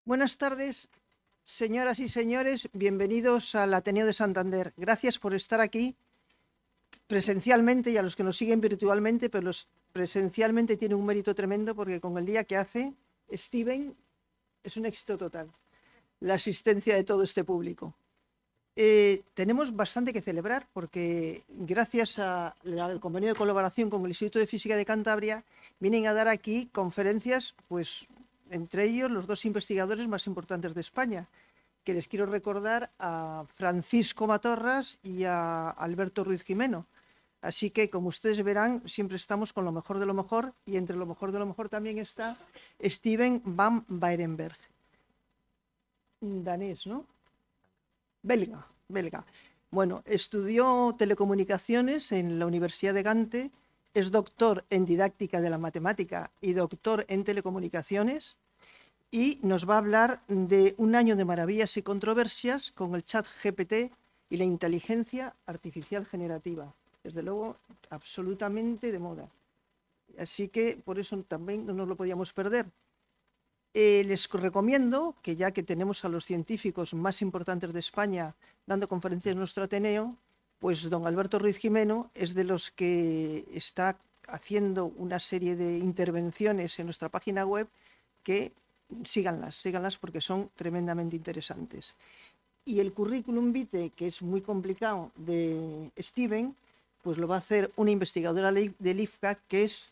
Buenas tardes, señoras y señores. Bienvenidos al Ateneo de Santander. Gracias por estar aquí presencialmente y a los que nos siguen virtualmente, pero los presencialmente tiene un mérito tremendo porque con el día que hace, Steven, es un éxito total la asistencia de todo este público. Tenemos bastante que celebrar porque gracias al convenio de colaboración con el Instituto de Física de Cantabria vienen a dar aquí conferencias, pues entre ellos los dos investigadores más importantes de España, que les quiero recordar a Francisco Matorras y a Alberto Ruiz Gimeno. Así que, como ustedes verán, siempre estamos con lo mejor de lo mejor, y entre lo mejor de lo mejor también está Steven van Bayrenberg. Danés, ¿no? Belga. Bueno, estudió telecomunicaciones en la Universidad de Gante, es doctor en didáctica de la matemática y doctor en telecomunicaciones, y nos va a hablar de un año de maravillas y controversias con el chat GPT y la inteligencia artificial generativa. Desde luego, absolutamente de moda. Así que por eso también no nos lo podíamos perder. Les recomiendo que, ya que tenemos a los científicos más importantes de España dando conferencias en nuestro Ateneo, pues don Alberto Ruiz Gimeno es de los que está haciendo una serie de intervenciones en nuestra página web que síganlas porque son tremendamente interesantes. Y el currículum vitae, que es muy complicado, de Steven, pues lo va a hacer una investigadora del IFCA, que es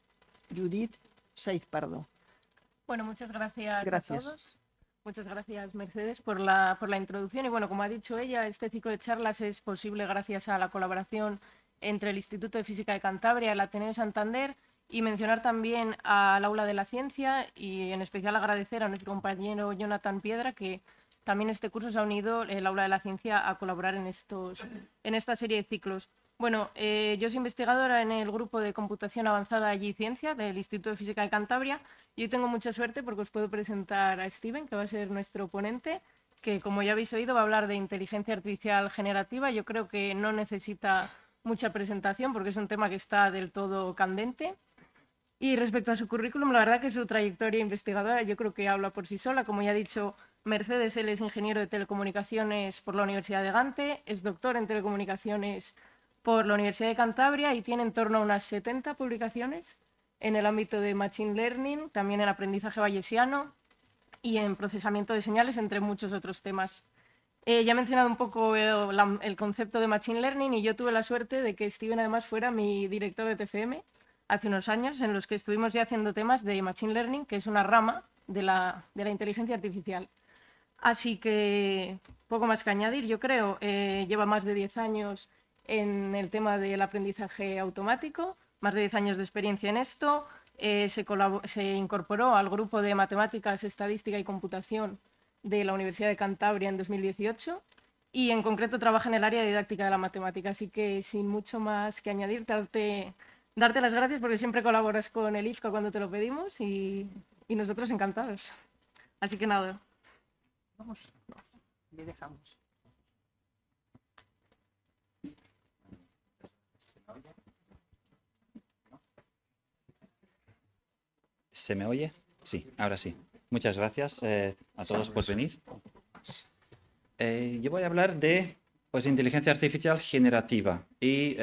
Judith Saiz Pardo. Bueno, muchas gracias a todos. Muchas gracias, Mercedes, por la introducción. Y bueno, como ha dicho ella, este ciclo de charlas es posible gracias a la colaboración entre el Instituto de Física de Cantabria, el Ateneo de Santander, y mencionar también al Aula de la Ciencia y en especial agradecer a nuestro compañero Jonathan Piedra, que también este curso se ha unido el Aula de la Ciencia a colaborar en esta serie de ciclos. Bueno, yo soy investigadora en el grupo de computación avanzada y ciencia del Instituto de Física de Cantabria y hoy tengo mucha suerte porque os puedo presentar a Steven, que va a ser nuestro ponente, que como ya habéis oído va a hablar de inteligencia artificial generativa. Yo creo que no necesita mucha presentación porque es un tema que está del todo candente. Y respecto a su currículum, la verdad que su trayectoria investigadora yo creo que habla por sí sola. Como ya ha dicho Mercedes, él es ingeniero de telecomunicaciones por la Universidad de Gante, es doctor en telecomunicaciones por la Universidad de Cantabria y tiene en torno a unas 70 publicaciones en el ámbito de Machine Learning, también en aprendizaje bayesiano y en procesamiento de señales, entre muchos otros temas. Ya he mencionado un poco el concepto de Machine Learning y yo tuve la suerte de que Steven además fuera mi director de TFM hace unos años, en los que estuvimos ya haciendo temas de Machine Learning, que es una rama de la inteligencia artificial. Así que poco más que añadir, yo creo. Lleva más de 10 años en el tema del aprendizaje automático, más de 10 años de experiencia en esto. Se incorporó al grupo de matemáticas, estadística y computación de la Universidad de Cantabria en 2018 y en concreto trabaja en el área de didáctica de la matemática. Así que sin mucho más que añadir, darte las gracias porque siempre colaboras con el IFCA cuando te lo pedimos y nosotros encantados. Así que nada. Vamos, no, le dejamos. ¿Se me oye? Sí, ahora sí. Muchas gracias a todos por venir. Yo voy a hablar de inteligencia artificial generativa y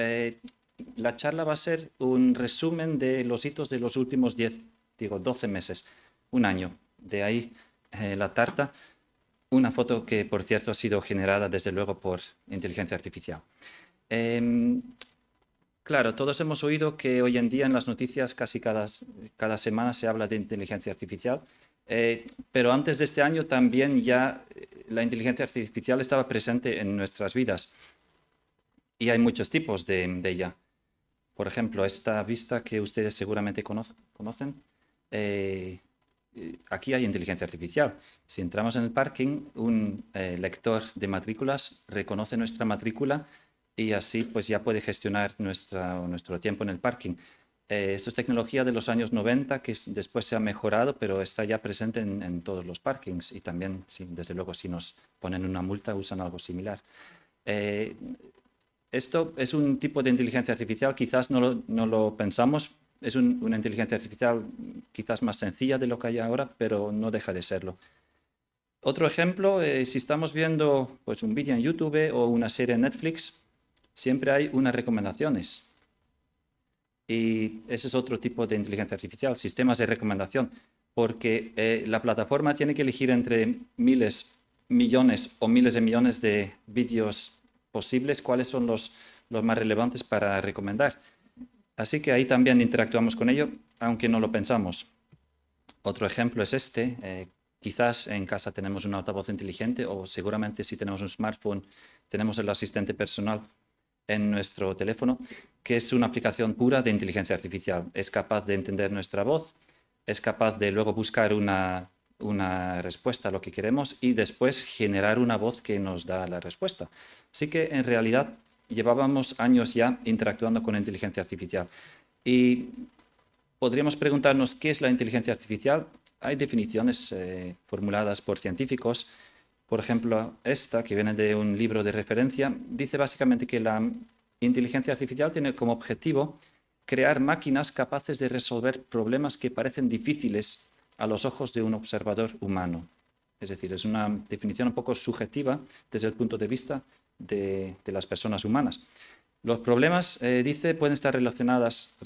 la charla va a ser un resumen de los hitos de los últimos 12 meses, un año. De ahí la tarta, una foto que, por cierto, ha sido generada desde luego por inteligencia artificial. Claro, todos hemos oído que hoy en día en las noticias casi cada semana se habla de inteligencia artificial, pero antes de este año también ya la inteligencia artificial estaba presente en nuestras vidas y hay muchos tipos de ella. Por ejemplo, esta vista que ustedes seguramente conocen, aquí hay inteligencia artificial. Si entramos en el parking, un lector de matrículas reconoce nuestra matrícula y así pues ya puede gestionar nuestro tiempo en el parking. Esto es tecnología de los años 90 que después se ha mejorado, pero está ya presente en todos los parkings y también, desde luego, si nos ponen una multa usan algo similar. Esto es un tipo de inteligencia artificial, quizás no lo pensamos, es una inteligencia artificial quizás más sencilla de lo que hay ahora, pero no deja de serlo. Otro ejemplo, si estamos viendo pues, un vídeo en YouTube o una serie en Netflix, siempre hay unas recomendaciones. Y ese es otro tipo de inteligencia artificial, sistemas de recomendación, porque la plataforma tiene que elegir entre miles, millones o miles de millones de vídeos posibles cuáles son los más relevantes para recomendar. Así que ahí también interactuamos con ello, aunque no lo pensamos. Otro ejemplo es este. Quizás en casa tenemos un altavoz inteligente o seguramente si tenemos un smartphone tenemos el asistente personal en nuestro teléfono, que es una aplicación pura de inteligencia artificial. Es capaz de entender nuestra voz, es capaz de luego buscar una respuesta a lo que queremos y después generar una voz que nos da la respuesta. Así que en realidad llevábamos años ya interactuando con la inteligencia artificial. Y podríamos preguntarnos qué es la inteligencia artificial. Hay definiciones formuladas por científicos. Por ejemplo, esta, que viene de un libro de referencia, dice básicamente que la inteligencia artificial tiene como objetivo crear máquinas capaces de resolver problemas que parecen difíciles a los ojos de un observador humano. Es decir, es una definición un poco subjetiva desde el punto de vista de las personas humanas. Los problemas, dice, pueden estar relacionados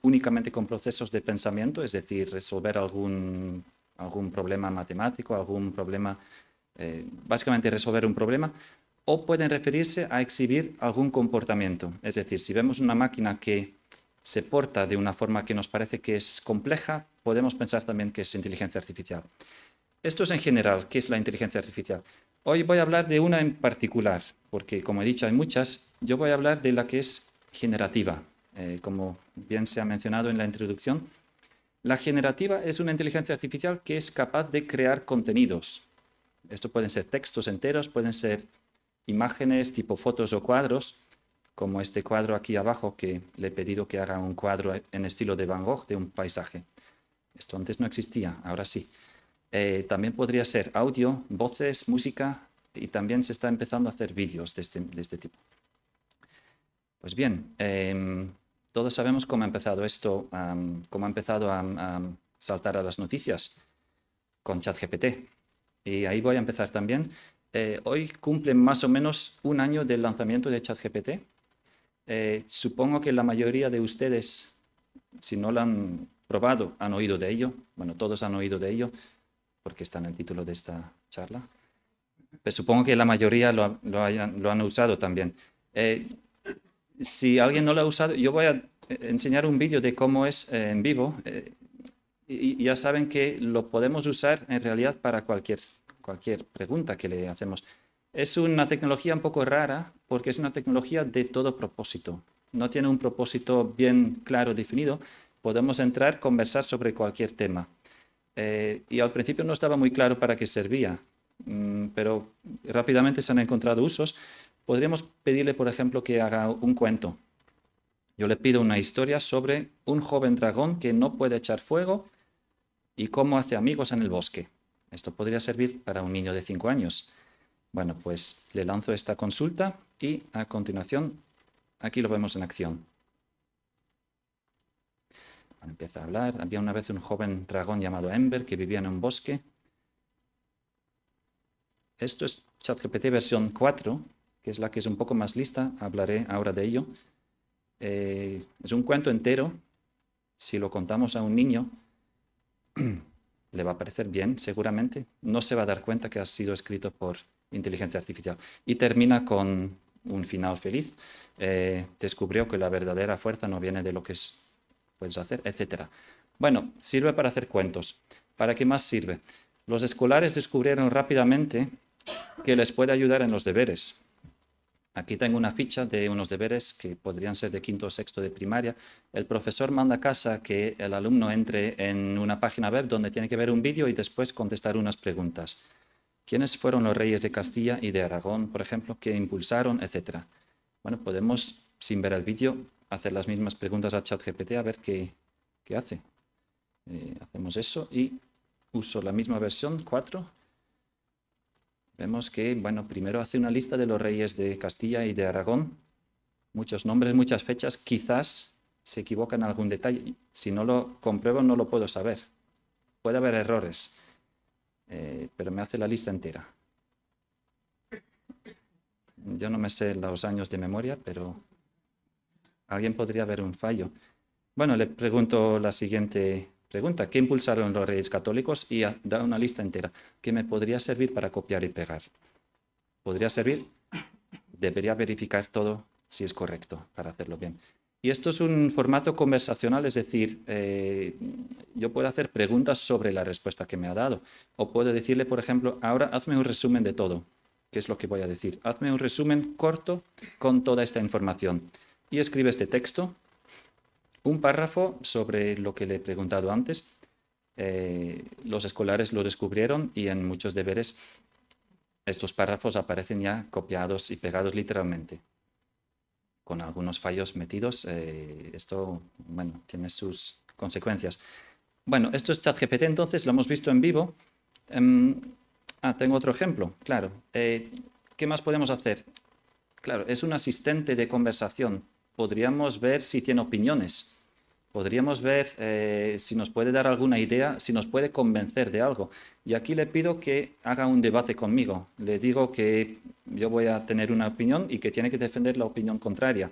únicamente con procesos de pensamiento, es decir, resolver algún problema matemático, algún problema, básicamente resolver un problema, o pueden referirse a exhibir algún comportamiento. Es decir, si vemos una máquina que se porta de una forma que nos parece que es compleja, podemos pensar también que es inteligencia artificial. Esto es en general, ¿qué es la inteligencia artificial? Hoy voy a hablar de una en particular, porque como he dicho hay muchas, yo voy a hablar de la que es generativa. Como bien se ha mencionado en la introducción, la generativa es una inteligencia artificial que es capaz de crear contenidos. Esto pueden ser textos enteros, pueden ser imágenes tipo fotos o cuadros, como este cuadro aquí abajo que le he pedido que haga un cuadro en estilo de Van Gogh de un paisaje. Esto antes no existía, ahora sí. También podría ser audio, voces, música y también se está empezando a hacer vídeos de este tipo. Pues bien, todos sabemos cómo ha empezado esto, cómo ha empezado a saltar a las noticias con ChatGPT. Y ahí voy a empezar también. Hoy cumple más o menos un año del lanzamiento de ChatGPT. Supongo que la mayoría de ustedes, si no lo han probado, han oído de ello. Bueno, todos han oído de ello, porque está en el título de esta charla. Pues supongo que la mayoría lo han usado también. Si alguien no lo ha usado, yo voy a enseñar un vídeo de cómo es en vivo. Y ya saben que lo podemos usar en realidad para cualquier pregunta que le hacemos. Es una tecnología un poco rara porque es una tecnología de todo propósito. No tiene un propósito bien claro definido. Podemos entrar, conversar sobre cualquier tema. Y al principio no estaba muy claro para qué servía, pero rápidamente se han encontrado usos. Podríamos pedirle, por ejemplo, que haga un cuento. Yo le pido una historia sobre un joven dragón que no puede echar fuego y cómo hace amigos en el bosque. Esto podría servir para un niño de 5 años. Bueno, pues le lanzo esta consulta y a continuación aquí lo vemos en acción. Empieza a hablar. Había una vez un joven dragón llamado Ember que vivía en un bosque. Esto es ChatGPT versión 4, que es la que es un poco más lista. Hablaré ahora de ello. Es un cuento entero. Si lo contamos a un niño, le va a parecer bien, seguramente. No se va a dar cuenta que ha sido escrito por inteligencia artificial. Y termina con un final feliz. Descubrió que la verdadera fuerza no viene de lo que puedes hacer, etc. Bueno, sirve para hacer cuentos. ¿Para qué más sirve? Los escolares descubrieron rápidamente que les puede ayudar en los deberes. Aquí tengo una ficha de unos deberes que podrían ser de quinto o sexto de primaria. El profesor manda a casa que el alumno entre en una página web donde tiene que ver un vídeo y después contestar unas preguntas. ¿Quiénes fueron los reyes de Castilla y de Aragón, por ejemplo, que impulsaron, etcétera? Bueno, podemos, sin ver el vídeo, hacer las mismas preguntas a ChatGPT a ver qué hace. Hacemos eso y uso la misma versión, 4. Vemos que, bueno, primero hace una lista de los reyes de Castilla y de Aragón. Muchos nombres, muchas fechas. Quizás se equivoca en algún detalle. Si no lo compruebo, no lo puedo saber. Puede haber errores. pero me hace la lista entera. Yo no me sé los años de memoria, pero alguien podría ver un fallo. Bueno, le pregunto la siguiente pregunta. ¿Qué impulsaron los Reyes Católicos? Y da una lista entera que me podría servir para copiar y pegar. ¿Podría servir? Debería verificar todo si es correcto para hacerlo bien. Y esto es un formato conversacional, es decir, yo puedo hacer preguntas sobre la respuesta que me ha dado. O puedo decirle, por ejemplo, ahora hazme un resumen de todo. ¿Qué es lo que voy a decir? Hazme un resumen corto con toda esta información. Y escribe este texto, un párrafo sobre lo que le he preguntado antes. Los escolares lo descubrieron y en muchos deberes estos párrafos aparecen ya copiados y pegados literalmente, con algunos fallos metidos. Esto, bueno, tiene sus consecuencias. Bueno, esto es ChatGPT, entonces lo hemos visto en vivo. Tengo otro ejemplo, claro. ¿Qué más podemos hacer? Claro, es un asistente de conversación. Podríamos ver si tiene opiniones. Podríamos ver si nos puede dar alguna idea, si nos puede convencer de algo. Y aquí le pido que haga un debate conmigo. Le digo que yo voy a tener una opinión y que tiene que defender la opinión contraria.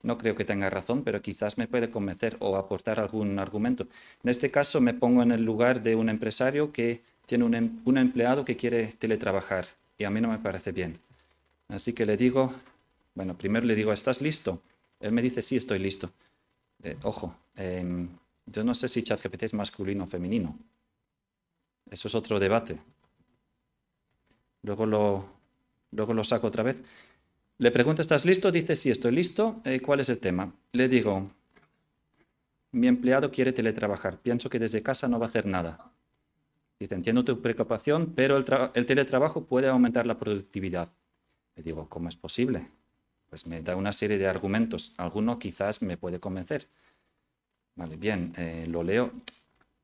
No creo que tenga razón, pero quizás me puede convencer o aportar algún argumento. En este caso me pongo en el lugar de un empresario que tiene un empleado que quiere teletrabajar y a mí no me parece bien. Así que le digo, bueno, primero le digo, ¿estás listo? Él me dice, sí, estoy listo. Ojo, yo no sé si ChatGPT es masculino o femenino. Eso es otro debate. Luego lo saco otra vez. Le pregunto, ¿estás listo? Dice, sí, estoy listo. ¿Cuál es el tema? Le digo, mi empleado quiere teletrabajar. Pienso que desde casa no va a hacer nada. Dice, entiendo tu preocupación, pero el teletrabajo puede aumentar la productividad. Le digo, ¿cómo es posible? Pues me da una serie de argumentos. Alguno quizás me puede convencer. Vale, bien, lo leo.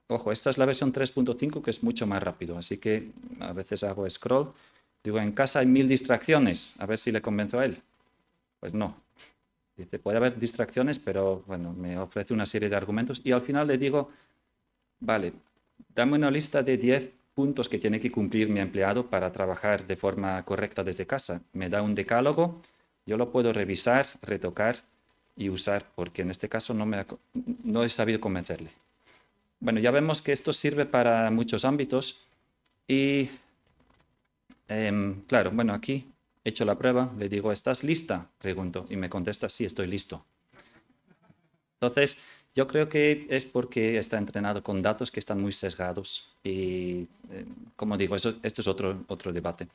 Ojo, esta es la versión 3.5 que es mucho más rápido, así que a veces hago scroll. Digo, en casa hay 1000 distracciones, a ver si le convenzo a él. Pues no. Dice, puede haber distracciones, pero bueno, me ofrece una serie de argumentos y al final le digo, vale, dame una lista de 10 puntos que tiene que cumplir mi empleado para trabajar de forma correcta desde casa. Me da un decálogo, yo lo puedo revisar, retocar y usar, porque en este caso no he sabido convencerle. Bueno, ya vemos que esto sirve para muchos ámbitos y, claro, bueno, aquí he hecho la prueba, le digo, ¿estás lista? Pregunto y me contesta, sí, estoy listo. Entonces, yo creo que es porque está entrenado con datos que están muy sesgados y, como digo, este es otro debate.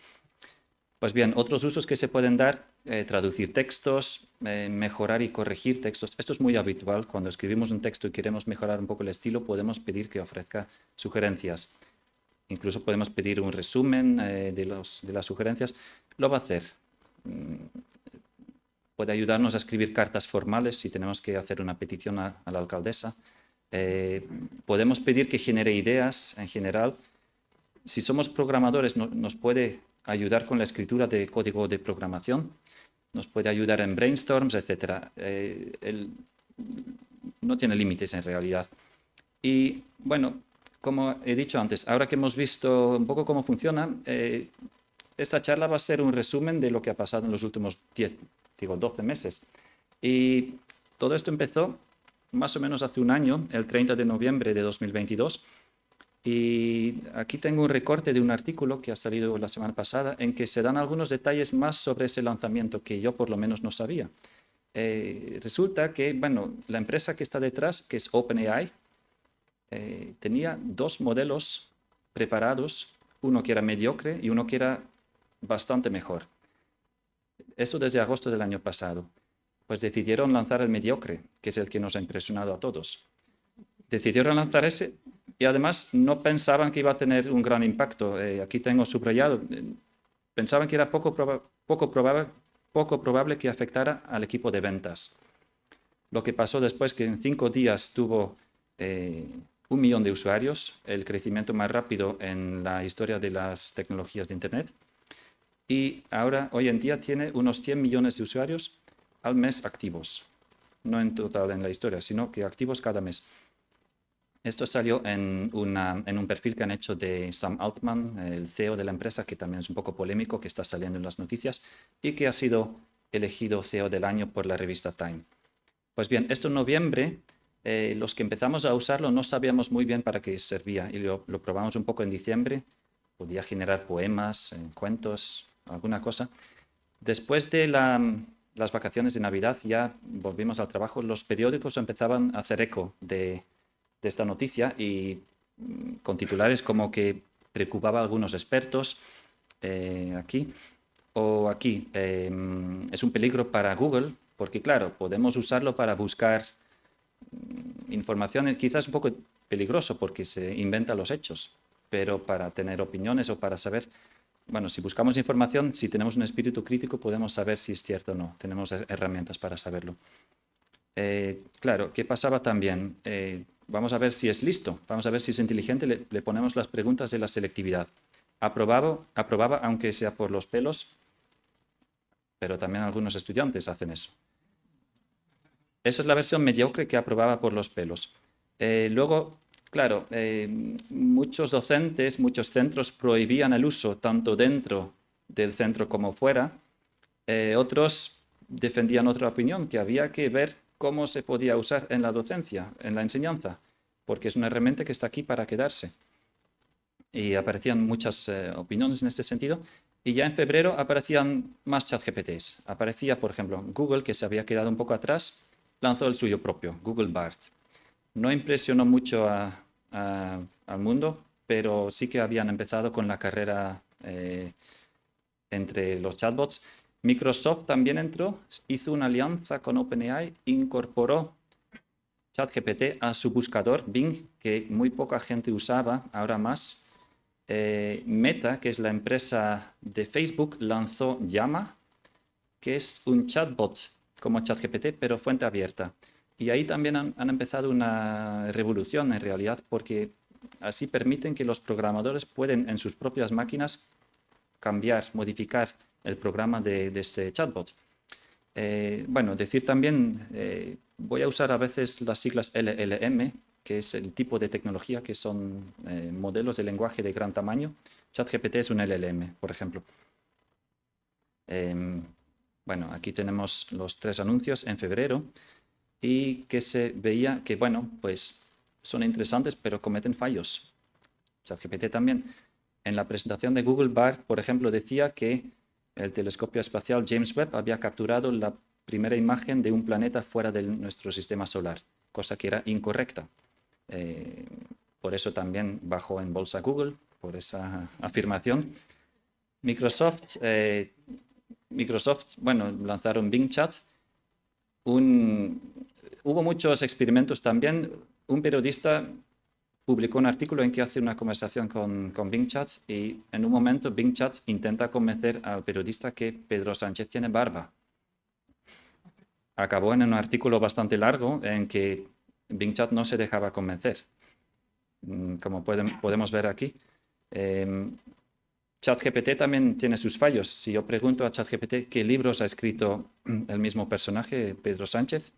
Pues bien, otros usos que se pueden dar, traducir textos, mejorar y corregir textos. Esto es muy habitual. Cuando escribimos un texto y queremos mejorar un poco el estilo, podemos pedir que ofrezca sugerencias. Incluso podemos pedir un resumen de las sugerencias. Lo va a hacer. Puede ayudarnos a escribir cartas formales si tenemos que hacer una petición a la alcaldesa. Podemos pedir que genere ideas en general. Si somos programadores, nos puede ayudar con la escritura de código de programación, nos puede ayudar en brainstorms, etc. No tiene límites en realidad. Y bueno, como he dicho antes, ahora que hemos visto un poco cómo funciona, esta charla va a ser un resumen de lo que ha pasado en los últimos 12 meses. Y todo esto empezó más o menos hace un año, el 30 de noviembre de 2022. Y aquí tengo un recorte de un artículo que ha salido la semana pasada en que se dan algunos detalles más sobre ese lanzamiento que yo por lo menos no sabía. Resulta que, bueno, la empresa que está detrás, que es OpenAI, tenía 2 modelos preparados, uno que era mediocre y uno que era bastante mejor. Eso desde agosto del año pasado. Pues decidieron lanzar el mediocre, que es el que nos ha impresionado a todos. Decidieron lanzar ese y además no pensaban que iba a tener un gran impacto. Aquí tengo subrayado. Pensaban que era poco probable que afectara al equipo de ventas. Lo que pasó después que en 5 días tuvo 1 millón de usuarios, el crecimiento más rápido en la historia de las tecnologías de Internet. Y ahora, hoy en día, tiene unos 100 millones de usuarios al mes activos. No en total en la historia, sino que activos cada mes. Esto salió en un perfil que han hecho de Sam Altman, el CEO de la empresa, que también es un poco polémico, que está saliendo en las noticias y que ha sido elegido CEO del año por la revista Time. Pues bien, esto en noviembre, los que empezamos a usarlo no sabíamos muy bien para qué servía y lo probamos un poco en diciembre. Podía generar poemas, cuentos, alguna cosa. Después de las vacaciones de Navidad ya volvimos al trabajo. Los periódicos empezaban a hacer eco de esta noticia y con titulares como que preocupaba a algunos expertos aquí o aquí. Es un peligro para Google porque, claro, podemos usarlo para buscar información, quizás un poco peligroso porque se inventa los hechos, pero para tener opiniones o para saber, bueno, si buscamos información, si tenemos un espíritu crítico, podemos saber si es cierto o no. Tenemos herramientas para saberlo. Claro, ¿qué pasaba también? Vamos a ver si es listo, vamos a ver si es inteligente, le ponemos las preguntas de la selectividad. Aprobaba aunque sea por los pelos, pero también algunos estudiantes hacen eso. Esa es la versión mediocre que aprobaba por los pelos. Luego, claro, muchos docentes, muchos centros prohibían el uso tanto dentro del centro como fuera. Otros defendían otra opinión, que había que ver cómo se podía usar en la docencia, en la enseñanza, porque es una herramienta que está aquí para quedarse. Y aparecían muchas opiniones en este sentido. Y ya en febrero aparecían más ChatGPTs. Aparecía, por ejemplo, Google, que se había quedado un poco atrás, lanzó el suyo propio, Google Bard. No impresionó mucho al mundo, pero sí que habían empezado con la carrera entre los chatbots. Microsoft también entró, hizo una alianza con OpenAI, incorporó ChatGPT a su buscador Bing, que muy poca gente usaba, ahora más. Meta, que es la empresa de Facebook, lanzó Llama, que es un chatbot como ChatGPT, pero fuente abierta. Y ahí también han empezado una revolución en realidad, porque así permiten que los programadores pueden en sus propias máquinas cambiar, modificar el programa de este chatbot. Bueno, decir también, voy a usar a veces las siglas LLM, que es el tipo de tecnología que son modelos de lenguaje de gran tamaño. ChatGPT es un LLM, por ejemplo. Bueno, aquí tenemos los 3 anuncios en febrero y que se veía que, bueno, pues son interesantes, pero cometen fallos. ChatGPT también. En la presentación de Google Bard, por ejemplo, decía que el telescopio espacial James Webb había capturado la primera imagen de un planeta fuera de nuestro sistema solar, cosa que era incorrecta. Por eso también bajó en bolsa Google, por esa afirmación. Microsoft, bueno, lanzaron Bing Chat. Hubo muchos experimentos también. Un periodista publicó un artículo en que hace una conversación con Bing Chat y en un momento Bing Chat intenta convencer al periodista que Pedro Sánchez tiene barba. Acabó en un artículo bastante largo en que Bing Chat no se dejaba convencer. Como podemos ver aquí. ChatGPT también tiene sus fallos. Si yo pregunto a ChatGPT qué libros ha escrito el mismo personaje, Pedro Sánchez,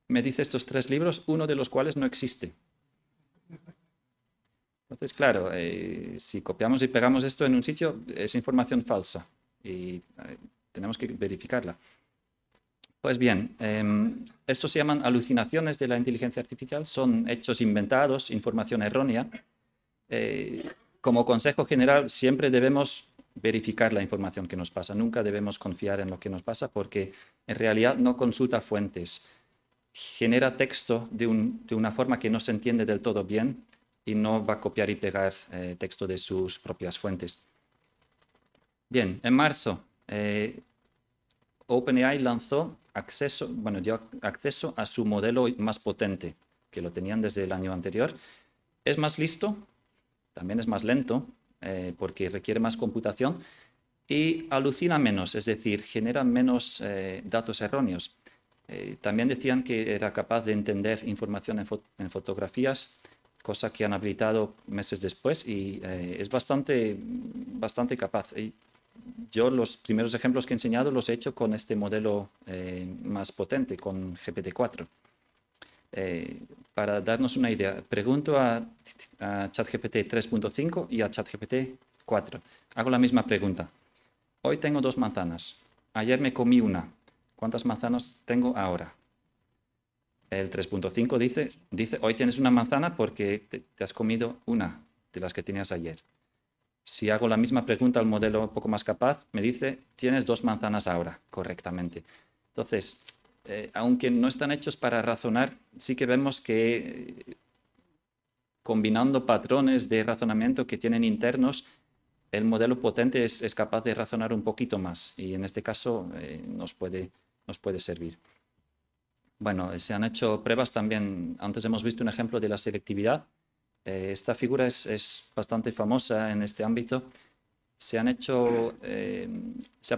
me dice estos 3 libros, uno de los cuales no existe. Entonces, claro, si copiamos y pegamos esto en un sitio, es información falsa y tenemos que verificarla. Pues bien, estos se llaman alucinaciones de la inteligencia artificial, son hechos inventados, información errónea. Como consejo general, siempre debemos verificar la información que nos pasa, nunca debemos confiar en lo que nos pasa porque en realidad no consulta fuentes. Genera texto de una forma que no se entiende del todo bien y no va a copiar y pegar texto de sus propias fuentes. Bien, en marzo, OpenAI lanzó dio acceso a su modelo más potente, que lo tenían desde el año anterior. Es más listo, también es más lento, porque requiere más computación y alucina menos, es decir, genera menos datos erróneos. También decían que era capaz de entender información en fotografías, cosa que han habilitado meses después y es bastante capaz. Yo los primeros ejemplos que he enseñado los he hecho con este modelo más potente, con GPT-4. para darnos una idea, pregunto a ChatGPT 3.5 y a ChatGPT 4. Hago la misma pregunta. Hoy tengo 2 manzanas. Ayer me comí una. ¿Cuántas manzanas tengo ahora? El 3.5 dice, hoy tienes una manzana porque te has comido una de las que tenías ayer. Si hago la misma pregunta al modelo un poco más capaz, me dice, tienes 2 manzanas ahora, correctamente. Entonces, aunque no están hechos para razonar, sí que vemos que combinando patrones de razonamiento que tienen internos, el modelo potente es capaz de razonar un poquito más y en este caso nos puede servir. Bueno, se han hecho pruebas también, antes hemos visto un ejemplo de la selectividad. Esta figura es bastante famosa en este ámbito. Se ha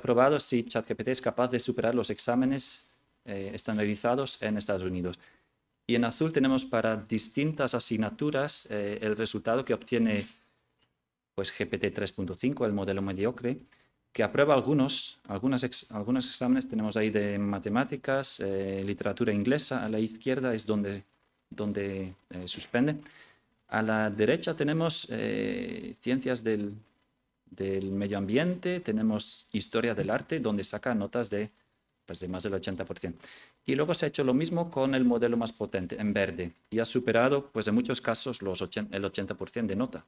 probado si ChatGPT es capaz de superar los exámenes estandarizados en Estados Unidos. Y en azul tenemos para distintas asignaturas el resultado que obtiene pues, GPT 3.5, el modelo mediocre, que aprueba algunos exámenes. Tenemos ahí de matemáticas, literatura inglesa, a la izquierda es donde suspende. A la derecha tenemos ciencias del medio ambiente, tenemos historia del arte, donde saca notas de más del 80%. Y luego se ha hecho lo mismo con el modelo más potente, en verde, y ha superado, pues en muchos casos, el 80% de nota.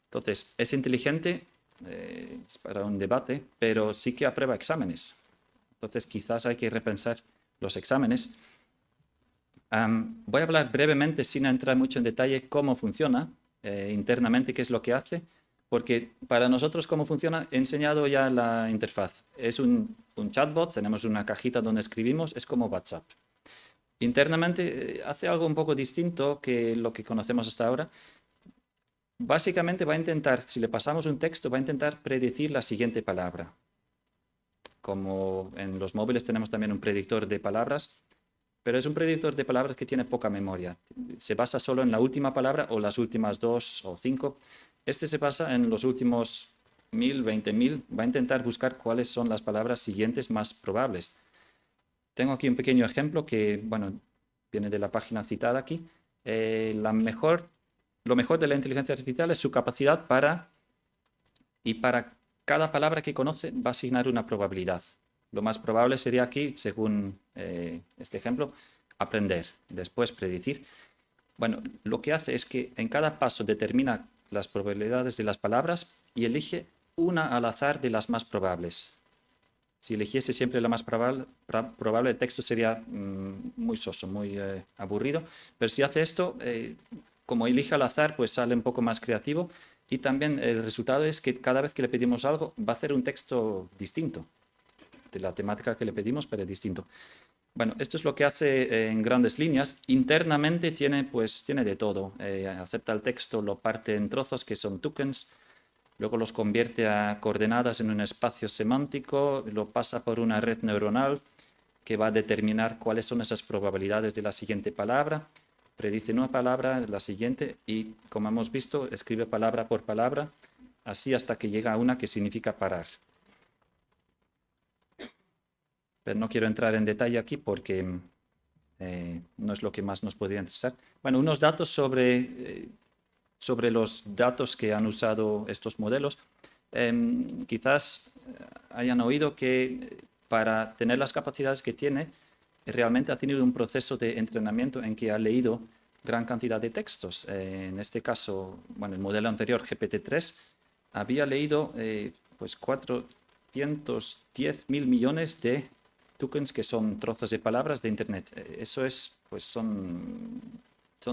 Entonces, es inteligente, es para un debate, pero sí que aprueba exámenes. Entonces, quizás hay que repensar los exámenes. Voy a hablar brevemente, sin entrar mucho en detalle, cómo funciona internamente, qué es lo que hace, porque para nosotros cómo funciona, he enseñado ya la interfaz. Es un chatbot, tenemos una cajita donde escribimos, es como WhatsApp. Internamente hace algo un poco distinto que lo que conocemos hasta ahora. Básicamente va a intentar, si le pasamos un texto, va a intentar predecir la siguiente palabra. Como en los móviles tenemos también un predictor de palabras, pero es un predictor de palabras que tiene poca memoria. Se basa solo en la última palabra o las últimas 2 o 5. Este se basa en los últimos 1000, 20.000. Va a intentar buscar cuáles son las palabras siguientes más probables. Tengo aquí un pequeño ejemplo que, bueno, viene de la página citada aquí. Lo mejor de la inteligencia artificial es su capacidad para cada palabra que conoce va a asignar una probabilidad. Lo más probable sería aquí, según este ejemplo, aprender, después predecir. Bueno, lo que hace es que en cada paso determina las probabilidades de las palabras y elige una al azar de las más probables. Si eligiese siempre la más probable, el texto sería muy soso, muy aburrido. Pero si hace esto, como elige al azar, pues sale un poco más creativo. Y también el resultado es que cada vez que le pedimos algo, va a hacer un texto distinto de la temática que le pedimos, pero distinto. Bueno, esto es lo que hace en grandes líneas. Internamente tiene de todo. Acepta el texto, lo parte en trozos que son tokens, luego los convierte a coordenadas en un espacio semántico, lo pasa por una red neuronal que va a determinar cuáles son esas probabilidades de la siguiente palabra, predice una palabra, la siguiente, y como hemos visto, escribe palabra por palabra, así hasta que llega a una que significa parar. Pero no quiero entrar en detalle aquí porque no es lo que más nos podría interesar. Bueno, unos datos sobre los datos que han usado estos modelos. Quizás hayan oído que para tener las capacidades que tiene, realmente ha tenido un proceso de entrenamiento en que ha leído gran cantidad de textos. En este caso, bueno, el modelo anterior, GPT-3, había leído pues 410.000 millones de tokens, que son trozos de palabras de Internet. Eso es, pues son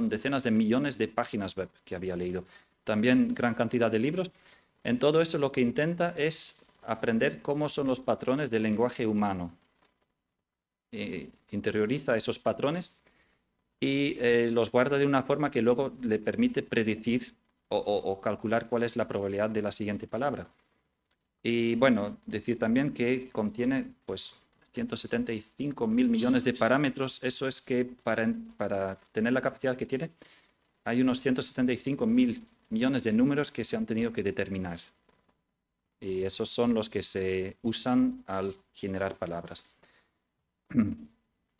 decenas de millones de páginas web que había leído. También gran cantidad de libros. En todo eso lo que intenta es aprender cómo son los patrones del lenguaje humano. Interioriza esos patrones y los guarda de una forma que luego le permite predecir o calcular cuál es la probabilidad de la siguiente palabra. Y bueno, decir también que contiene pues 175.000 millones de parámetros. Eso es que para tener la capacidad que tiene, hay unos 175.000 millones de números que se han tenido que determinar. Y esos son los que se usan al generar palabras.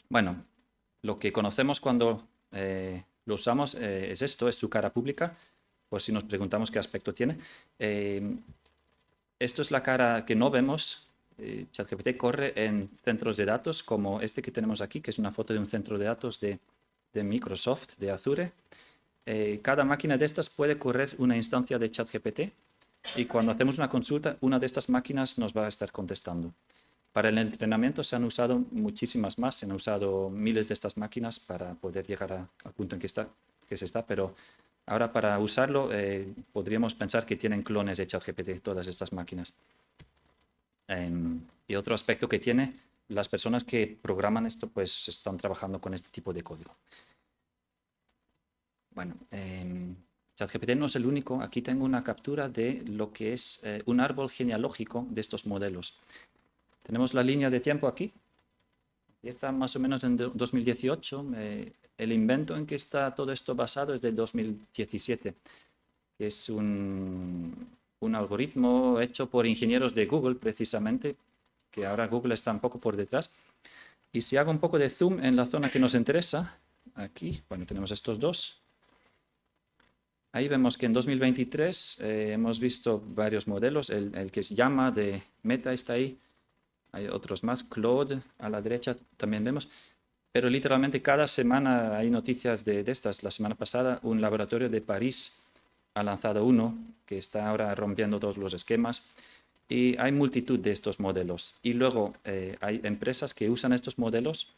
Bueno, lo que conocemos cuando lo usamos, es esto, es su cara pública, por si nos preguntamos qué aspecto tiene. Esto es la cara que no vemos. ChatGPT corre en centros de datos como este que tenemos aquí, que es una foto de un centro de datos de Microsoft, de Azure. Cada máquina de estas puede correr una instancia de ChatGPT y cuando hacemos una consulta, una de estas máquinas nos va a estar contestando. Para el entrenamiento se han usado muchísimas más, se han usado miles de estas máquinas para poder llegar al punto en que se está, pero ahora para usarlo podríamos pensar que tienen clones de ChatGPT, todas estas máquinas. Y otro aspecto que tiene, las personas que programan esto pues están trabajando con este tipo de código. Bueno, ChatGPT no es el único. Aquí tengo una captura de lo que es un árbol genealógico de estos modelos. Tenemos la línea de tiempo aquí. Empieza más o menos en 2018. El invento en que está todo esto basado es de 2017. Es un algoritmo hecho por ingenieros de Google, precisamente, que ahora Google está un poco por detrás. Y si hago un poco de zoom en la zona que nos interesa, aquí, bueno, tenemos estos dos. Ahí vemos que en 2023 hemos visto varios modelos. El que se llama de Meta está ahí. Hay otros más. Claude a la derecha también vemos. Pero literalmente cada semana hay noticias de estas. La semana pasada un laboratorio de París ha lanzado uno que está ahora rompiendo todos los esquemas. Y hay multitud de estos modelos. Y luego hay empresas que usan estos modelos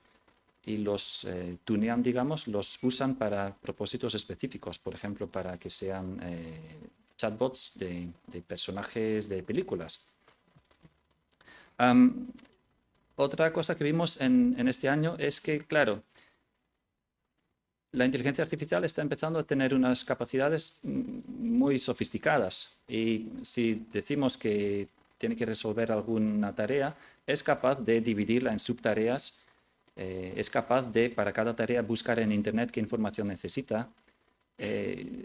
y los tunean, digamos, los usan para propósitos específicos, por ejemplo, para que sean chatbots de personajes de películas. Otra cosa que vimos en este año es que, claro, la inteligencia artificial está empezando a tener unas capacidades muy sofisticadas y si decimos que tiene que resolver alguna tarea, es capaz de dividirla en subtareas. Es capaz de, para cada tarea, buscar en Internet qué información necesita.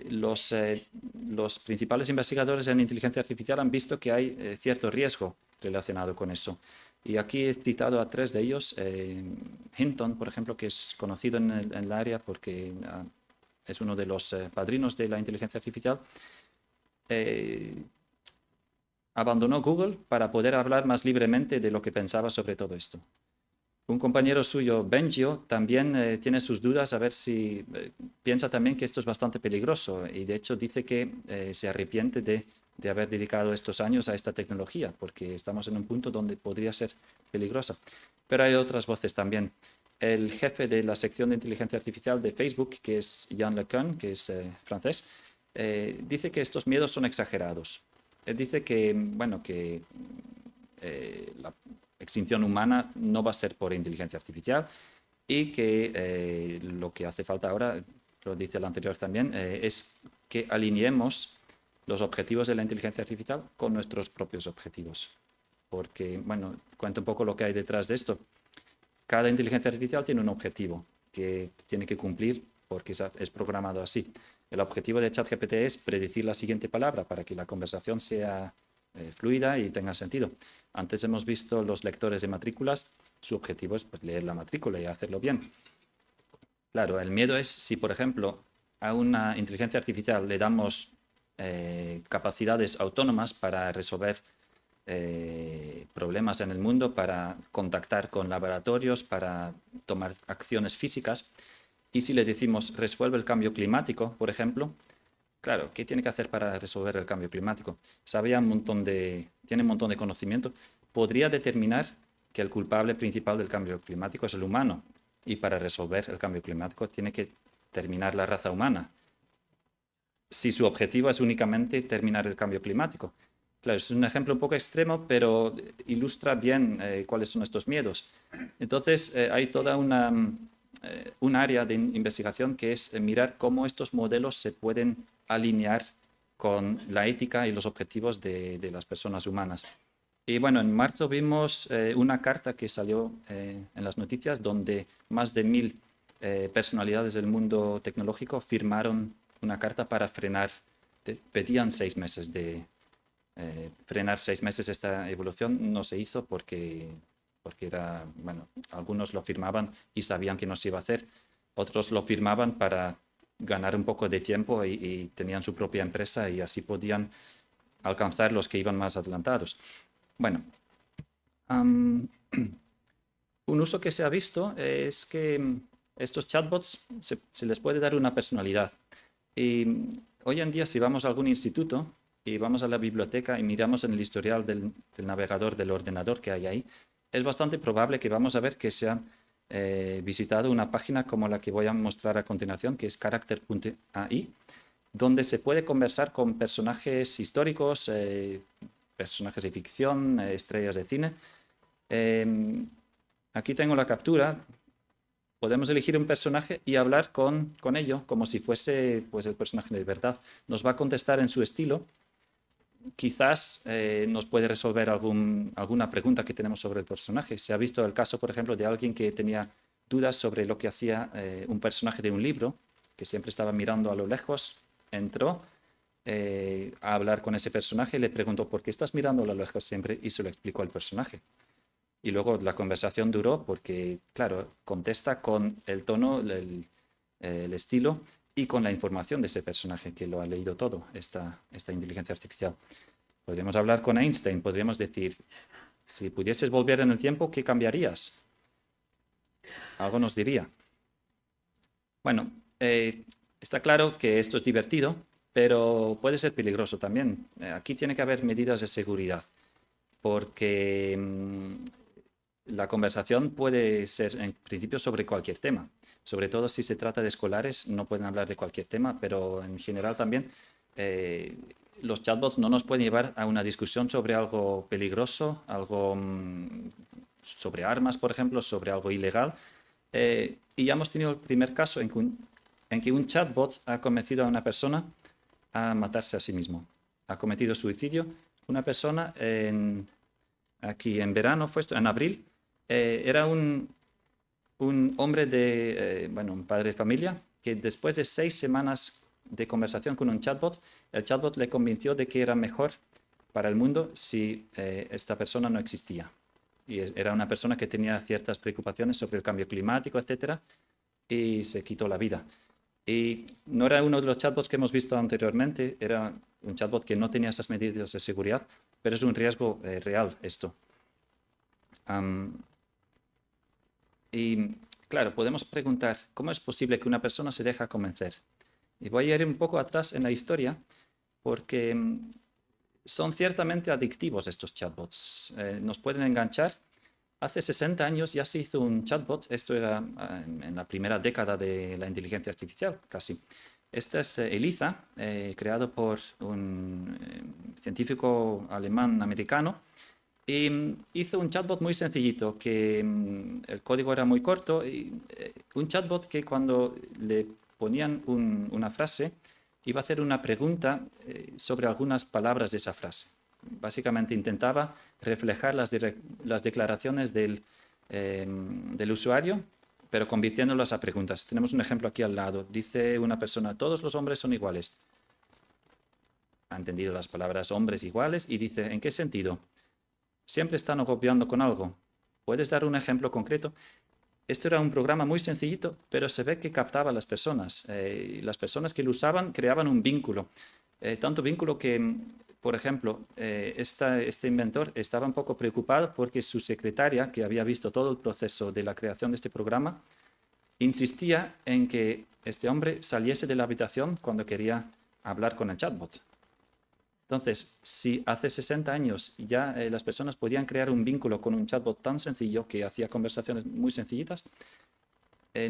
Los principales investigadores en inteligencia artificial han visto que hay cierto riesgo relacionado con eso. Y aquí he citado a tres de ellos. Hinton, por ejemplo, que es conocido en el área porque es uno de los padrinos de la inteligencia artificial. Abandonó Google para poder hablar más libremente de lo que pensaba sobre todo esto. Un compañero suyo, Bengio, también tiene sus dudas a ver si piensa también que esto es bastante peligroso y de hecho dice que se arrepiente de haber dedicado estos años a esta tecnología porque estamos en un punto donde podría ser peligrosa. Pero hay otras voces también. El jefe de la sección de inteligencia artificial de Facebook, que es Yann LeCun, que es francés, dice que estos miedos son exagerados. Él dice que, bueno, que la extinción humana no va a ser por inteligencia artificial y que lo que hace falta ahora, lo dice el anterior también, es que alineemos los objetivos de la inteligencia artificial con nuestros propios objetivos. Porque, bueno, cuento un poco lo que hay detrás de esto. Cada inteligencia artificial tiene un objetivo que tiene que cumplir porque es programado así. El objetivo de ChatGPT es predecir la siguiente palabra para que la conversación sea fluida y tenga sentido. Antes hemos visto los lectores de matrículas, su objetivo es pues, leer la matrícula y hacerlo bien. Claro, el miedo es si, por ejemplo, a una inteligencia artificial le damos capacidades autónomas para resolver problemas en el mundo, para contactar con laboratorios, para tomar acciones físicas, y si le decimos resuelve el cambio climático, por ejemplo, claro, ¿qué tiene que hacer para resolver el cambio climático? Tiene un montón de conocimiento. Podría determinar que el culpable principal del cambio climático es el humano. Y para resolver el cambio climático tiene que terminar la raza humana. Si su objetivo es únicamente terminar el cambio climático. Claro, es un ejemplo un poco extremo, pero ilustra bien cuáles son estos miedos. Entonces, hay toda un área de investigación que es mirar cómo estos modelos se pueden alinear con la ética y los objetivos de las personas humanas. Y bueno, en marzo vimos una carta que salió en las noticias donde más de 1000 personalidades del mundo tecnológico firmaron una carta para frenar, pedían 6 meses de frenar 6 meses esta evolución. No se hizo porque era, bueno, algunos lo firmaban y sabían que no se iba a hacer, otros lo firmaban para ganar un poco de tiempo y tenían su propia empresa y así podían alcanzar los que iban más adelantados. Bueno, un uso que se ha visto es que estos chatbots se les puede dar una personalidad. Y hoy en día, si vamos a algún instituto y vamos a la biblioteca y miramos en el historial del navegador del ordenador que hay ahí, es bastante probable que vamos a ver que se han visitado una página como la que voy a mostrar a continuación, que es character.ai, donde se puede conversar con personajes históricos, personajes de ficción, estrellas de cine. Aquí tengo la captura. Podemos elegir un personaje y hablar con ello como si fuese pues, el personaje de verdad. Nos va a contestar en su estilo. Quizás nos puede resolver alguna pregunta que tenemos sobre el personaje. Se ha visto el caso, por ejemplo, de alguien que tenía dudas sobre lo que hacía un personaje de un libro, que siempre estaba mirando a lo lejos. Entró a hablar con ese personaje y le preguntó ¿por qué estás mirando a lo lejos siempre? Y se lo explicó al personaje. Y luego la conversación duró porque, claro, contesta con el tono, el estilo y con la información de ese personaje que lo ha leído todo, esta inteligencia artificial. Podríamos hablar con Einstein, podríamos decir, si pudieses volver en el tiempo, ¿qué cambiarías? Algo nos diría. Bueno, está claro que esto es divertido, pero puede ser peligroso también. Aquí tiene que haber medidas de seguridad, porque la conversación puede ser en principio sobre cualquier tema. Sobre todo si se trata de escolares, no pueden hablar de cualquier tema, pero en general también los chatbots no nos pueden llevar a una discusión sobre algo peligroso, algo sobre armas, por ejemplo, sobre algo ilegal. Y ya hemos tenido el primer caso en que un chatbot ha convencido a una persona a matarse a sí mismo. Ha cometido suicidio. Una persona aquí en verano, fue esto, en abril, era un hombre un padre de familia, que después de 6 semanas de conversación con un chatbot, el chatbot le convenció de que era mejor para el mundo si esta persona no existía. Y era una persona que tenía ciertas preocupaciones sobre el cambio climático, etcétera, y se quitó la vida. Y no era uno de los chatbots que hemos visto anteriormente, era un chatbot que no tenía esas medidas de seguridad, pero es un riesgo real esto. Y claro, podemos preguntar, ¿cómo es posible que una persona se deja convencer? Y voy a ir un poco atrás en la historia, porque son ciertamente adictivos estos chatbots. Nos pueden enganchar. Hace 60 años ya se hizo un chatbot, esto era en la primera década de la inteligencia artificial, casi. Este es Eliza, creado por un científico alemán-americano, y hizo un chatbot muy sencillito, que el código era muy corto, y un chatbot que cuando le ponían una frase, iba a hacer una pregunta sobre algunas palabras de esa frase. Básicamente intentaba reflejar las declaraciones del usuario, pero convirtiéndolas a preguntas. Tenemos un ejemplo aquí al lado. Dice una persona, todos los hombres son iguales. Ha entendido las palabras hombres iguales y dice, ¿en qué sentido? Siempre están agobiando con algo. ¿Puedes dar un ejemplo concreto? Esto era un programa muy sencillito, pero se ve que captaba a las personas. Las personas que lo usaban creaban un vínculo. Tanto vínculo que, por ejemplo, este inventor estaba un poco preocupado porque su secretaria, que había visto todo el proceso de la creación de este programa, insistía en que este hombre saliese de la habitación cuando quería hablar con el chatbot. Entonces, si hace 60 años ya las personas podían crear un vínculo con un chatbot tan sencillo que hacía conversaciones muy sencillitas,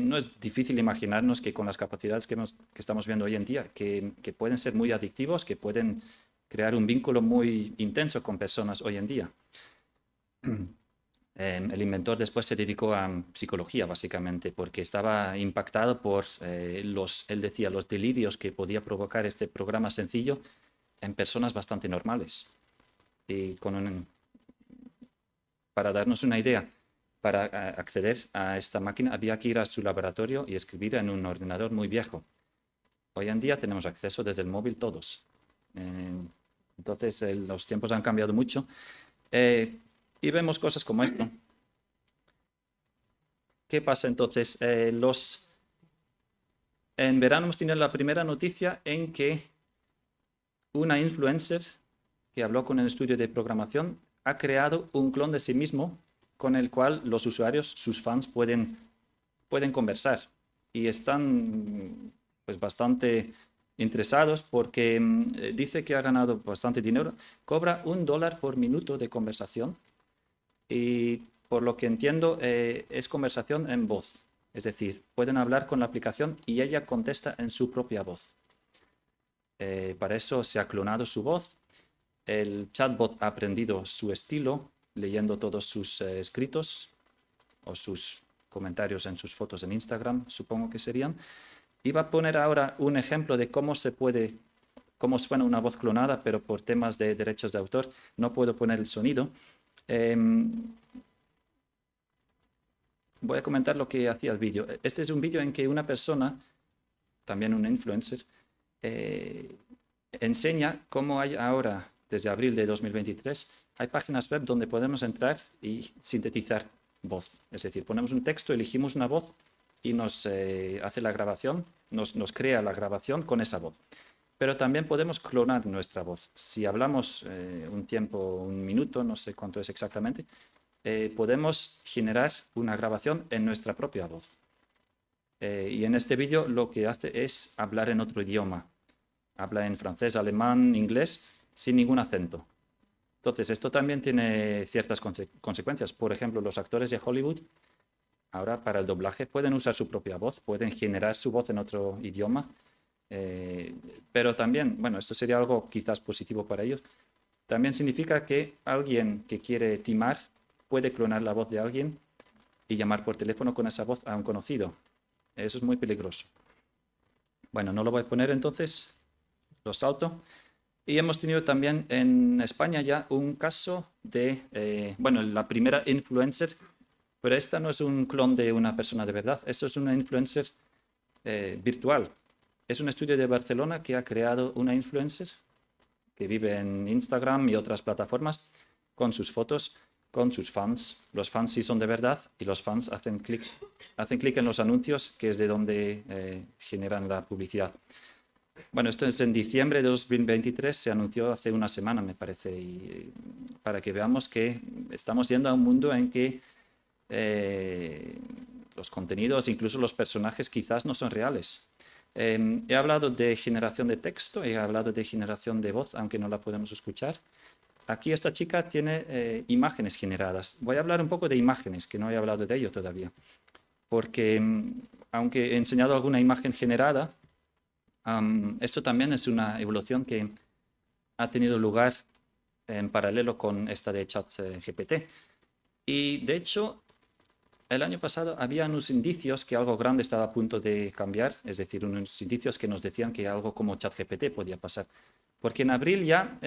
no es difícil imaginarnos que con las capacidades que estamos viendo hoy en día, que pueden ser muy adictivos, que pueden crear un vínculo muy intenso con personas hoy en día. El inventor después se dedicó a psicología, básicamente, porque estaba impactado por, él decía, los delirios que podía provocar este programa sencillo en personas bastante normales. Y para darnos una idea, para acceder a esta máquina había que ir a su laboratorio y escribir en un ordenador muy viejo. Hoy en día tenemos acceso desde el móvil todos. Entonces los tiempos han cambiado mucho y vemos cosas como esto. ¿Qué pasa entonces? En verano hemos tenido la primera noticia en que una influencer que habló con el estudio de programación ha creado un clon de sí mismo con el cual los usuarios, sus fans, pueden conversar. Y están pues bastante interesados porque dice que ha ganado bastante dinero. Cobra $1 por minuto de conversación y por lo que entiendo es conversación en voz. Es decir, pueden hablar con la aplicación y ella contesta en su propia voz. Para eso se ha clonado su voz. El chatbot ha aprendido su estilo leyendo todos sus escritos o sus comentarios en sus fotos en Instagram, supongo que serían. Y va a poner ahora un ejemplo de cómo suena una voz clonada, pero por temas de derechos de autor no puedo poner el sonido. Voy a comentar lo que hacía el vídeo. Este es un vídeo en que una persona, también un influencer, enseña cómo hay ahora, desde abril de 2023, hay páginas web donde podemos entrar y sintetizar voz. Es decir, ponemos un texto, elegimos una voz y nos hace la grabación, nos crea la grabación con esa voz. Pero también podemos clonar nuestra voz. Si hablamos un tiempo, un minuto, no sé cuánto es exactamente, podemos generar una grabación en nuestra propia voz. Y en este vídeo lo que hace es hablar en otro idioma. Habla en francés, alemán, inglés, sin ningún acento. Entonces, esto también tiene ciertas consecuencias. Por ejemplo, los actores de Hollywood, ahora para el doblaje, pueden usar su propia voz, pueden generar su voz en otro idioma. Pero también, bueno, esto sería algo quizás positivo para ellos. También significa que alguien que quiere timar puede clonar la voz de alguien y llamar por teléfono con esa voz a un conocido. Eso es muy peligroso. Bueno, no lo voy a poner entonces, lo salto. Y hemos tenido también en España ya un caso de, bueno, la primera influencer, pero esta no es un clon de una persona de verdad, esto es una influencer virtual. Es un estudio de Barcelona que ha creado una influencer que vive en Instagram y otras plataformas con sus fotos, con sus fans. Los fans sí son de verdad y los fans hacen clic en los anuncios, que es de donde generan la publicidad. Bueno, esto es en diciembre de 2023, se anunció hace una semana, me parece, y para que veamos que estamos yendo a un mundo en que los contenidos, incluso los personajes, quizás no son reales. He hablado de generación de texto, he hablado de generación de voz, aunque no la podemos escuchar. Aquí esta chica tiene imágenes generadas. Voy a hablar un poco de imágenes, que no he hablado de ello todavía, porque aunque he enseñado alguna imagen generada, esto también es una evolución que ha tenido lugar en paralelo con esta de ChatGPT. Y de hecho, el año pasado había unos indicios que algo grande estaba a punto de cambiar, es decir, unos indicios que nos decían que algo como ChatGPT podía pasar. Porque en abril ya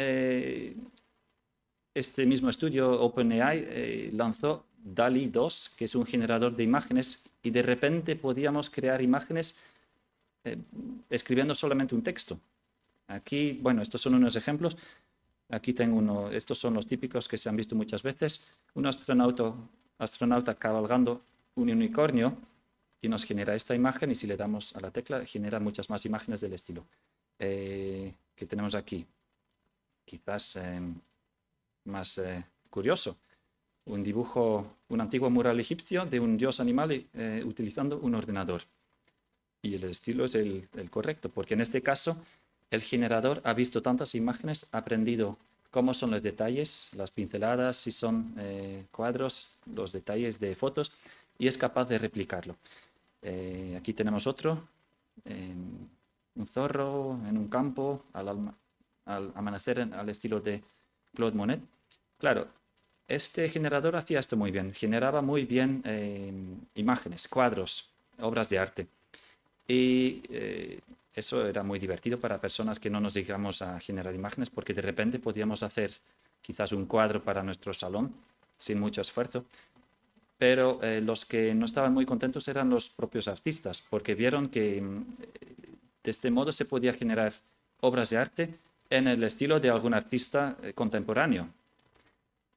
este mismo estudio OpenAI lanzó DALL-E 2, que es un generador de imágenes, y de repente podíamos crear imágenes escribiendo solamente un texto. Aquí, bueno, estos son unos ejemplos. Aquí tengo uno, estos son los típicos que se han visto muchas veces. Un astronauta cabalgando un unicornio y nos genera esta imagen, y si le damos a la tecla genera muchas más imágenes del estilo que tenemos aquí. Quizás más curioso, un dibujo, un antiguo mural egipcio de un dios animal utilizando un ordenador. Y el estilo es el correcto, porque en este caso el generador ha visto tantas imágenes, ha aprendido cómo son los detalles, las pinceladas, si son cuadros, los detalles de fotos, y es capaz de replicarlo. Aquí tenemos otro, un zorro en un campo, al amanecer al estilo de Claude Monet. Claro, este generador hacía esto muy bien, generaba muy bien imágenes, cuadros, obras de arte. Y eso era muy divertido para personas que no nos dedicamos a generar imágenes, porque de repente podíamos hacer quizás un cuadro para nuestro salón sin mucho esfuerzo. Pero los que no estaban muy contentos eran los propios artistas, porque vieron que de este modo se podía generar obras de arte en el estilo de algún artista contemporáneo.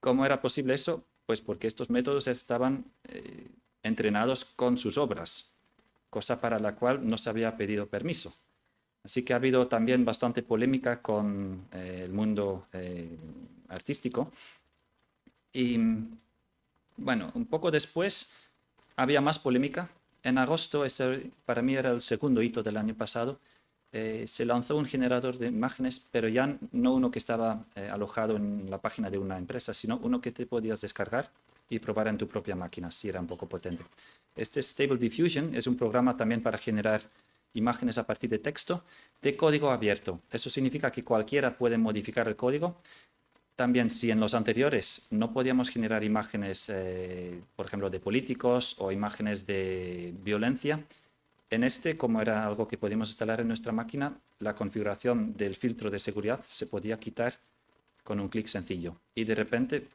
¿Cómo era posible eso? Pues porque estos métodos estaban entrenados con sus obras. cosa para la cual no se había pedido permiso. Así que ha habido también bastante polémica con el mundo artístico. Y bueno, un poco después había más polémica. En agosto, ese para mí era el segundo hito del año pasado, se lanzó un generador de imágenes, pero ya no uno que estaba alojado en la página de una empresa, sino uno que te podías descargar y probar en tu propia máquina, si era un poco potente. Este Stable Diffusion es un programa también para generar imágenes a partir de texto de código abierto. Eso significa que cualquiera puede modificar el código. También, si en los anteriores no podíamos generar imágenes, por ejemplo, de políticos o imágenes de violencia, en este, como era algo que podíamos instalar en nuestra máquina, la configuración del filtro de seguridad se podía quitar con un clic sencillo. Y de repente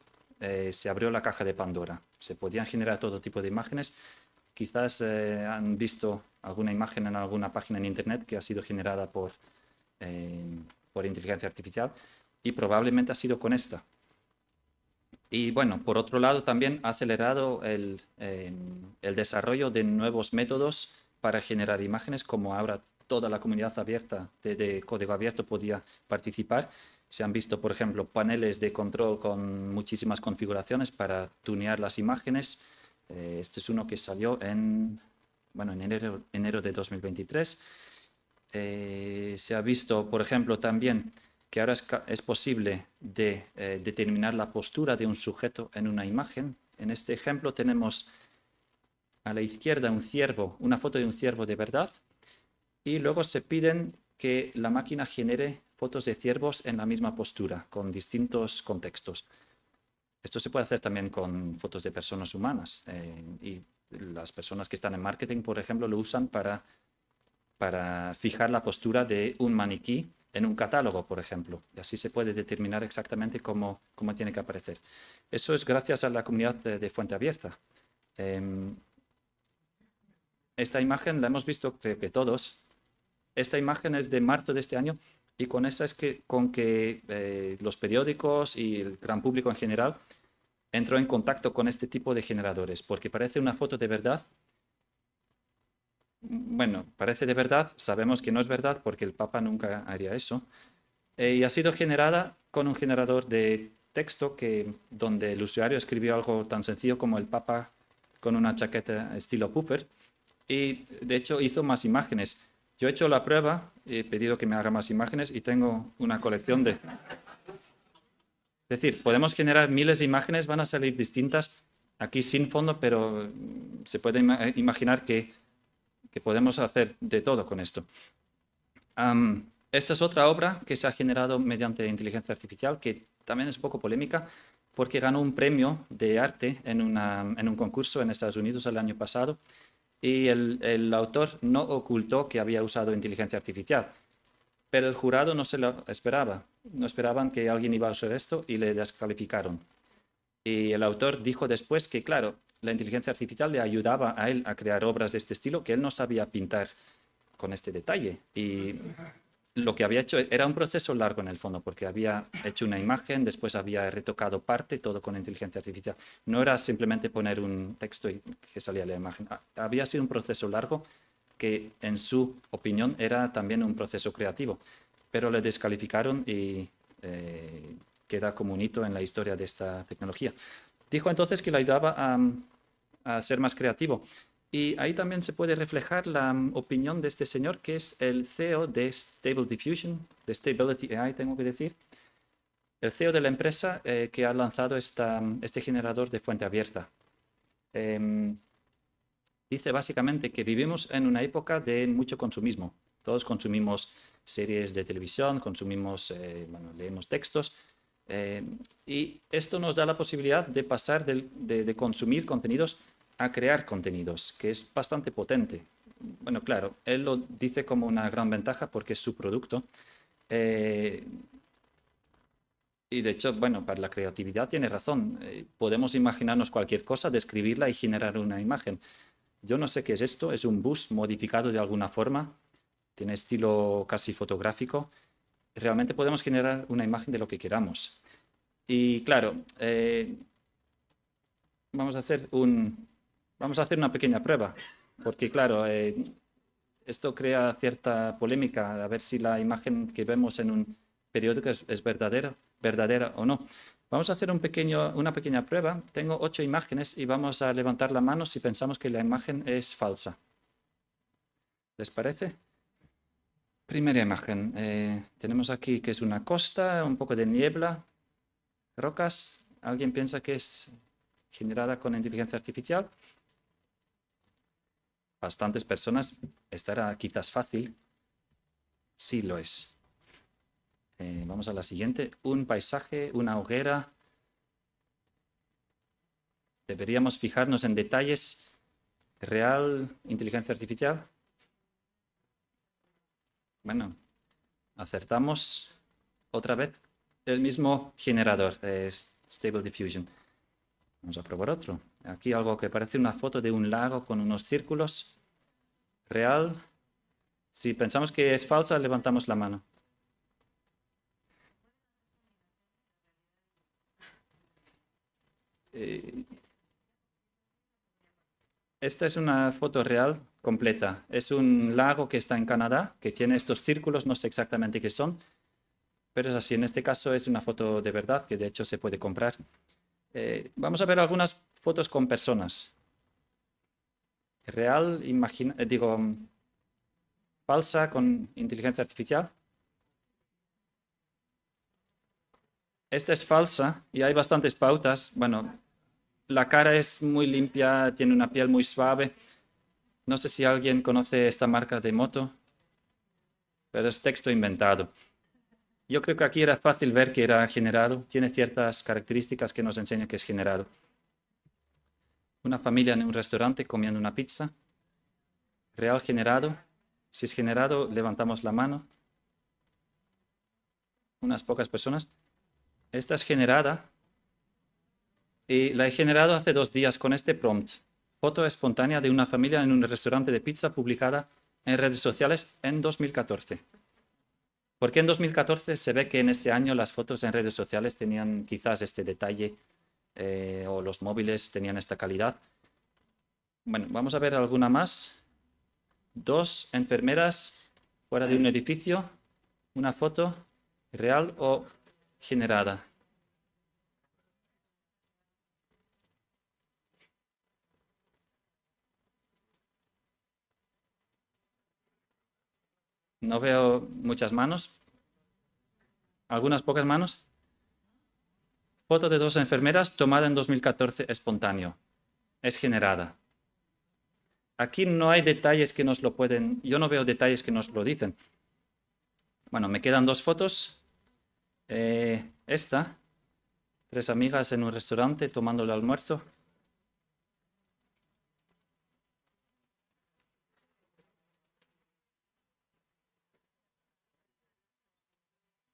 se abrió la caja de Pandora. Se podían generar todo tipo de imágenes. Quizás han visto alguna imagen en alguna página en Internet que ha sido generada por inteligencia artificial, y probablemente ha sido con esta. Y bueno, por otro lado, también ha acelerado el desarrollo de nuevos métodos para generar imágenes, como ahora toda la comunidad abierta de código abierto podía participar. Se han visto, por ejemplo, paneles de control con muchísimas configuraciones para tunear las imágenes. Este es uno que salió en enero de 2023. Se ha visto, por ejemplo, también que ahora es posible determinar la postura de un sujeto en una imagen. En este ejemplo tenemos a la izquierda un ciervo, una foto de un ciervo de verdad, y luego se piden que la máquina genere fotos de ciervos en la misma postura, con distintos contextos. Esto se puede hacer también con fotos de personas humanas, y las personas que están en marketing, por ejemplo, lo usan para fijar la postura de un maniquí en un catálogo, por ejemplo, y así se puede determinar exactamente cómo tiene que aparecer. Eso es gracias a la comunidad de Fuente Abierta. Esta imagen la hemos visto, creo que todos. Esta imagen es de marzo de este año, y con esa es con que los periódicos y el gran público en general entró en contacto con este tipo de generadores, porque parece una foto de verdad. Bueno, parece de verdad, sabemos que no es verdad porque el Papa nunca haría eso. Y ha sido generada con un generador de texto donde el usuario escribió algo tan sencillo como el Papa con una chaqueta estilo puffer, y de hecho hizo más imágenes. Yo he hecho la prueba, he pedido que me haga más imágenes y tengo una colección de... Es decir, podemos generar miles de imágenes, van a salir distintas, aquí sin fondo, pero se puede imaginar que podemos hacer de todo con esto. Esta es otra obra que se ha generado mediante inteligencia artificial, que también es un poco polémica, porque ganó un premio de arte en un concurso en Estados Unidos el año pasado, y el autor no ocultó que había usado inteligencia artificial, pero el jurado no se lo esperaba. No esperaban que alguien iba a usar esto y le descalificaron. Y el autor dijo después que, claro, la inteligencia artificial le ayudaba a él a crear obras de este estilo que él no sabía pintar con este detalle. Y lo que había hecho era un proceso largo en el fondo, porque había hecho una imagen, después había retocado parte, todo con inteligencia artificial. No era simplemente poner un texto y que salía la imagen. Había sido un proceso largo que, en su opinión, era también un proceso creativo, pero le descalificaron y queda como un hito en la historia de esta tecnología. Dijo entonces que le ayudaba a ser más creativo. Y ahí también se puede reflejar la opinión de este señor, que es el CEO de Stable Diffusion, de Stability AI, tengo que decir. El CEO de la empresa que ha lanzado este generador de fuente abierta. Dice básicamente que vivimos en una época de mucho consumismo. Todos consumimos series de televisión, leemos textos. Y esto nos da la posibilidad de pasar de consumir contenidos a crear contenidos, que es bastante potente. Bueno, claro, él lo dice como una gran ventaja porque es su producto. Y de hecho, bueno, para la creatividad tiene razón. Podemos imaginarnos cualquier cosa, describirla y generar una imagen. Yo no sé qué es esto, es un bus modificado de alguna forma, tiene estilo casi fotográfico. Realmente podemos generar una imagen de lo que queramos. Y claro, vamos a hacer una pequeña prueba. porque claro, esto crea cierta polémica, a ver si la imagen que vemos en un periódico es verdadera o no. Vamos a hacer una pequeña prueba. Tengo 8 imágenes y vamos a levantar la mano si pensamos que la imagen es falsa. ¿Les parece? Primera imagen. Tenemos aquí que es una costa, un poco de niebla, rocas. ¿Alguien piensa que es generada con inteligencia artificial? Bastantes personas. Esta era quizás fácil. Sí lo es. Vamos a la siguiente. Un paisaje, una hoguera. Deberíamos fijarnos en detalles. ¿Real inteligencia artificial? Bueno, acertamos otra vez. El mismo generador, Stable Diffusion. Vamos a probar otro. Aquí algo que parece una foto de un lago con unos círculos. ¿Real? Si pensamos que es falsa, levantamos la mano. Esta es una foto real completa. Es un lago que está en Canadá, que tiene estos círculos, no sé exactamente qué son, pero es así. En este caso es una foto de verdad, que de hecho se puede comprar. Vamos a ver algunas fotos con personas. Real, falsa con inteligencia artificial. Esta es falsa y hay bastantes pautas. Bueno, la cara es muy limpia, tiene una piel muy suave. No sé si alguien conoce esta marca de moto, pero es texto inventado. Yo creo que aquí era fácil ver que era generado. Tiene ciertas características que nos enseñan que es generado. Una familia en un restaurante comiendo una pizza. Real generado. Si es generado, levantamos la mano. Unas pocas personas. Esta es generada. Y la he generado hace 2 días con este prompt. Foto espontánea de una familia en un restaurante de pizza publicada en redes sociales en 2014. Porque en 2014 se ve que en ese año las fotos en redes sociales tenían quizás este detalle o los móviles tenían esta calidad. Bueno, vamos a ver alguna más. 2 enfermeras fuera de un edificio. Una foto real o generada. No veo muchas manos. Algunas pocas manos. Foto de 2 enfermeras tomada en 2014 espontáneo. Es generada. Aquí no hay detalles que nos lo pueden... Yo no veo detalles que nos lo dicen. Bueno, me quedan 2 fotos. Esta. 3 amigas en un restaurante tomando el almuerzo.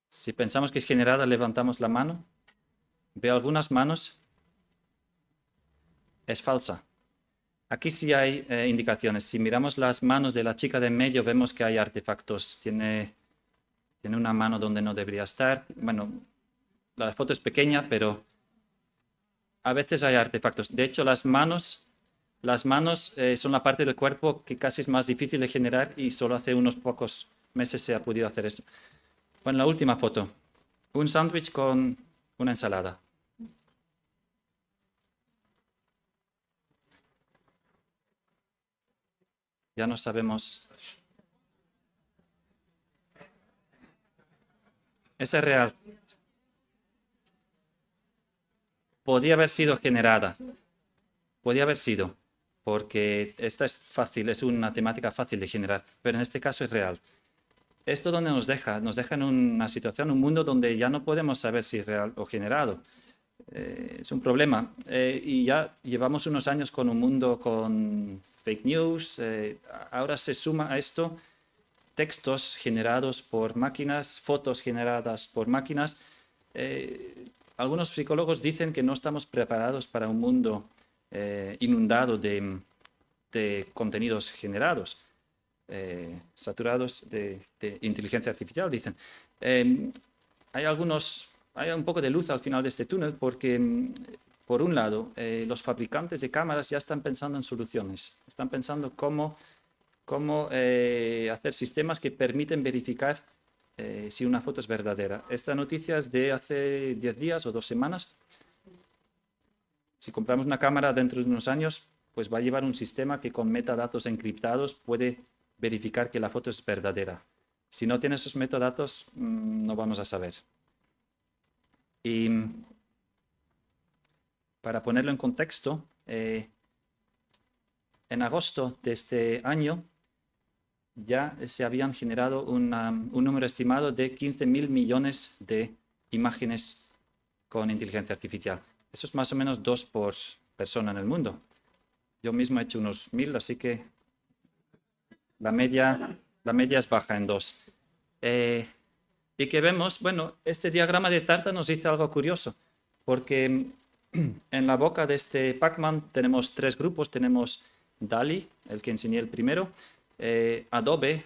Si pensamos que es generada, levantamos la mano. Veo algunas manos. Es falsa. Aquí sí hay indicaciones. Si miramos las manos de la chica de en medio, vemos que hay artefactos. Tiene una mano donde no debería estar. Bueno, la foto es pequeña, pero a veces hay artefactos. De hecho, las manos son la parte del cuerpo que casi es más difícil de generar y solo hace unos pocos meses se ha podido hacer esto. Bueno, la última foto. Un sándwich con una ensalada. Ya no sabemos. Esa es real. Podía haber sido generada. Podía haber sido. Porque esta es fácil, es una temática fácil de generar. Pero en este caso es real. ¿Esto dónde nos deja? Nos deja en una situación, un mundo donde ya no podemos saber si es real o generado. Es un problema. Y ya llevamos unos años con un mundo con fake news. Ahora se suma a esto textos generados por máquinas, fotos generadas por máquinas. Algunos psicólogos dicen que no estamos preparados para un mundo inundado de contenidos generados. Saturados de inteligencia artificial, dicen. Hay un poco de luz al final de este túnel porque por un lado, los fabricantes de cámaras ya están pensando en soluciones, están pensando cómo hacer sistemas que permiten verificar si una foto es verdadera. Esta noticia es de hace 10 días o 2 semanas. Si compramos una cámara dentro de unos años, pues va a llevar un sistema que con metadatos encriptados puede verificar que la foto es verdadera. Si no tiene esos metadatos, no vamos a saber. Y para ponerlo en contexto, en agosto de este año ya se habían generado un número estimado de 15.000 millones de imágenes con inteligencia artificial. Eso es más o menos 2 por persona en el mundo. Yo mismo he hecho unos 1.000, así que la media es baja en 2. Y que vemos, bueno, este diagrama de tarta nos dice algo curioso, porque en la boca de este Pac-Man tenemos 3 grupos. Tenemos DALL-E, el que enseñé el primero, Adobe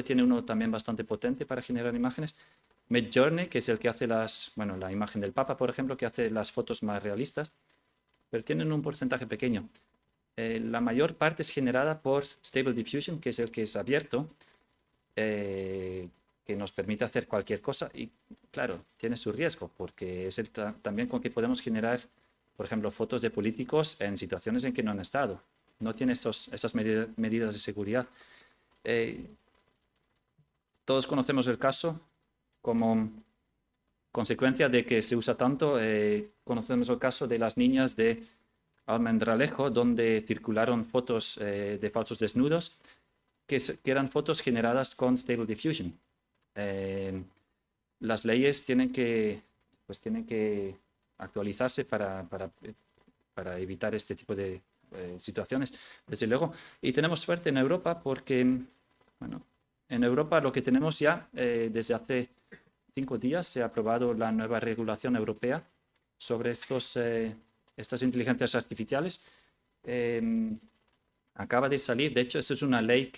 tiene uno también bastante potente para generar imágenes, Midjourney, que es el que hace la imagen del Papa, por ejemplo, que hace las fotos más realistas, pero tienen un porcentaje pequeño. La mayor parte es generada por Stable Diffusion, que es el que es abierto, que nos permite hacer cualquier cosa y, claro, tiene su riesgo, porque es también con que podemos generar, por ejemplo, fotos de políticos en situaciones en que no han estado. No tiene esas medidas de seguridad. Todos conocemos el caso como consecuencia de que se usa tanto. Conocemos el caso de las niñas de Almendralejo, donde circularon fotos de falsos desnudos, que eran fotos generadas con Stable Diffusion. Las leyes tienen que actualizarse para evitar este tipo de situaciones, desde luego. Y tenemos suerte en Europa porque, bueno, en Europa lo que tenemos ya desde hace 5 días se ha aprobado la nueva regulación europea sobre estas inteligencias artificiales. Acaba de salir, de hecho, eso es una ley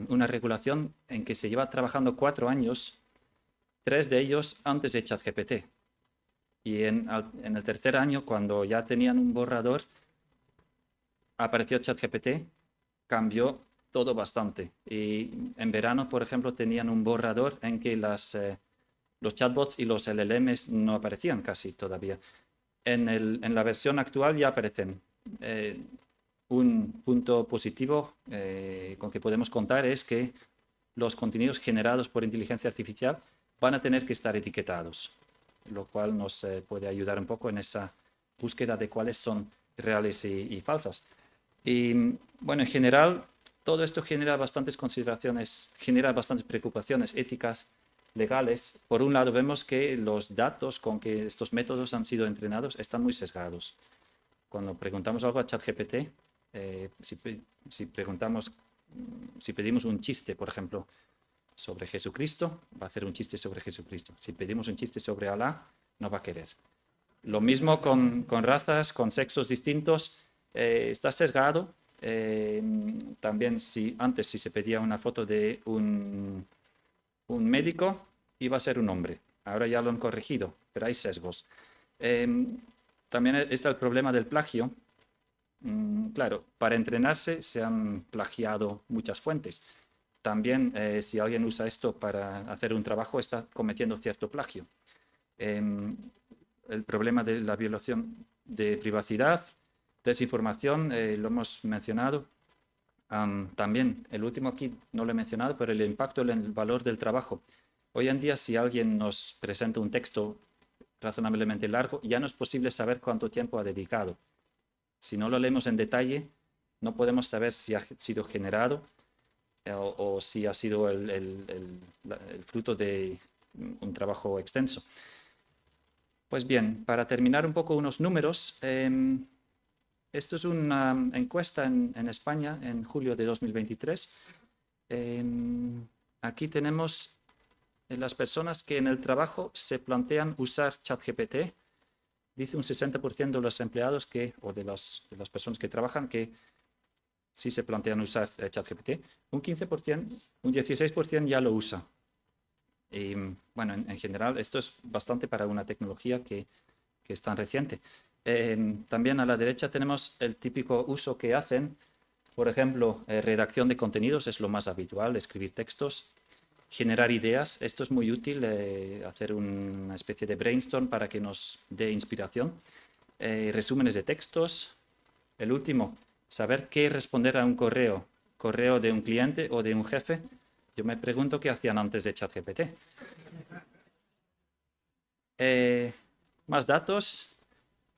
una regulación en que se lleva trabajando 4 años, 3 de ellos antes de ChatGPT. Y en el tercer año, cuando ya tenían un borrador, apareció ChatGPT, cambió todo bastante. Y en verano, por ejemplo, tenían un borrador en que los chatbots y los LLMs no aparecían casi todavía. En la versión actual ya aparecen. Un punto positivo con que podemos contar es que los contenidos generados por inteligencia artificial van a tener que estar etiquetados, lo cual nos puede ayudar un poco en esa búsqueda de cuáles son reales y falsas. Y bueno, en general, todo esto genera bastantes consideraciones, genera bastantes preocupaciones éticas, legales. Por un lado, vemos que los datos con que estos métodos han sido entrenados están muy sesgados. Cuando preguntamos algo a ChatGPT, si pedimos un chiste, por ejemplo, sobre Jesucristo, va a hacer un chiste sobre Jesucristo. Si pedimos un chiste sobre Alá, no va a querer. Lo mismo con razas, con sexos distintos, está sesgado. También si se pedía una foto de un médico, iba a ser un hombre. Ahora ya lo han corregido, pero hay sesgos. También está el problema del plagio. Claro, para entrenarse se han plagiado muchas fuentes. También si alguien usa esto para hacer un trabajo, está cometiendo cierto plagio. El problema de la violación de privacidad, desinformación, lo hemos mencionado. También, el último aquí no lo he mencionado, pero el impacto en el valor del trabajo. Hoy en día, si alguien nos presenta un texto razonablemente largo, ya no es posible saber cuánto tiempo ha dedicado. Si no lo leemos en detalle, no podemos saber si ha sido generado o si ha sido el fruto de un trabajo extenso. Pues bien, para terminar un poco unos números, esto es una encuesta en España en julio de 2023. Aquí tenemos las personas que en el trabajo se plantean usar ChatGPT. Dice un 60% de los empleados o de las personas que trabajan que sí se plantean usar ChatGPT. Un 15%, un 16% ya lo usa. Y bueno, en general esto es bastante para una tecnología que que es tan reciente. También a la derecha tenemos el típico uso que hacen. Por ejemplo, redacción de contenidos es lo más habitual, escribir textos, generar ideas. Esto es muy útil, hacer una especie de brainstorm para que nos dé inspiración. Resúmenes de textos. El último, saber qué responder a un correo de un cliente o de un jefe. Yo me pregunto qué hacían antes de ChatGPT. Más datos.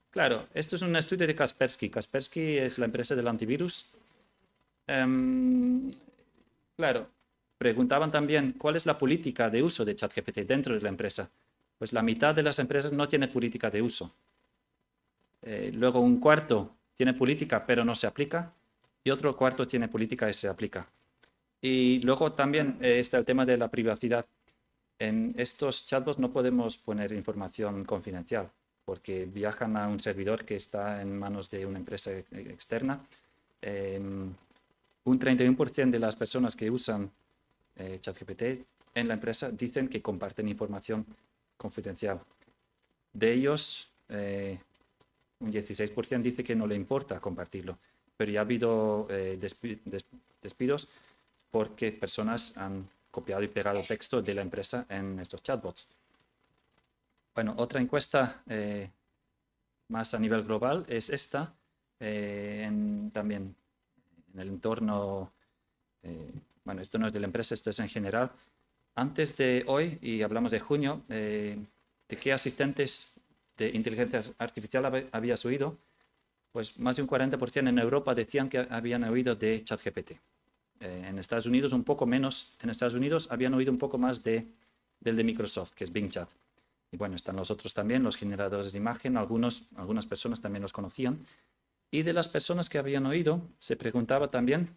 Claro, esto es un estudio de Kaspersky. Kaspersky es la empresa del antivirus. Claro, preguntaban también cuál es la política de uso de ChatGPT dentro de la empresa. Pues la mitad de las empresas no tiene política de uso. Luego un cuarto tiene política pero no se aplica y otro cuarto tiene política y se aplica. Y luego también está el tema de la privacidad. En estos chatbots no podemos poner información confidencial porque viajan a un servidor que está en manos de una empresa externa. Un 31% de las personas que usan ChatGPT en la empresa dicen que comparten información confidencial. De ellos, un 16% dice que no le importa compartirlo, pero ya ha habido despidos porque personas han copiado y pegado texto de la empresa en estos chatbots. Bueno, otra encuesta más a nivel global es esta, también en el entorno, bueno, esto no es de la empresa, esto es en general. Antes de hoy, y hablamos de junio, ¿de qué asistentes de inteligencia artificial habías oído? Pues más de un 40% en Europa decían que habían oído de ChatGPT. En Estados Unidos un poco menos. En Estados Unidos habían oído un poco más del de Microsoft, que es Bing Chat. Y bueno, están los otros también, los generadores de imagen. Algunas personas también los conocían. Y de las personas que habían oído, se preguntaba también,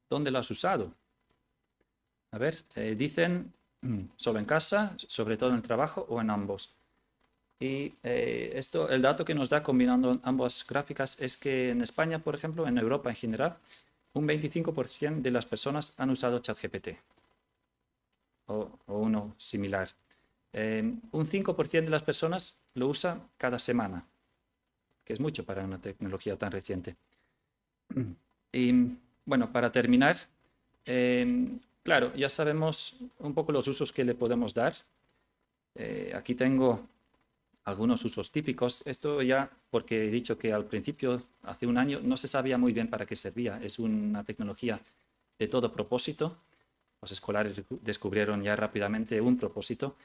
¿dónde lo has usado? A ver, dicen solo en casa, sobre todo en el trabajo o en ambos. Y el dato que nos da combinando ambas gráficas es que en España, por ejemplo, en Europa en general, un 25% de las personas han usado ChatGPT o uno similar. Un 5% de las personas lo usa cada semana, que es mucho para una tecnología tan reciente. Y bueno, para terminar, claro, ya sabemos un poco los usos que le podemos dar. Aquí tengo algunos usos típicos. Esto ya porque he dicho que al principio, hace un año, no se sabía muy bien para qué servía. Es una tecnología de todo propósito. Los escolares descubrieron ya rápidamente un propósito.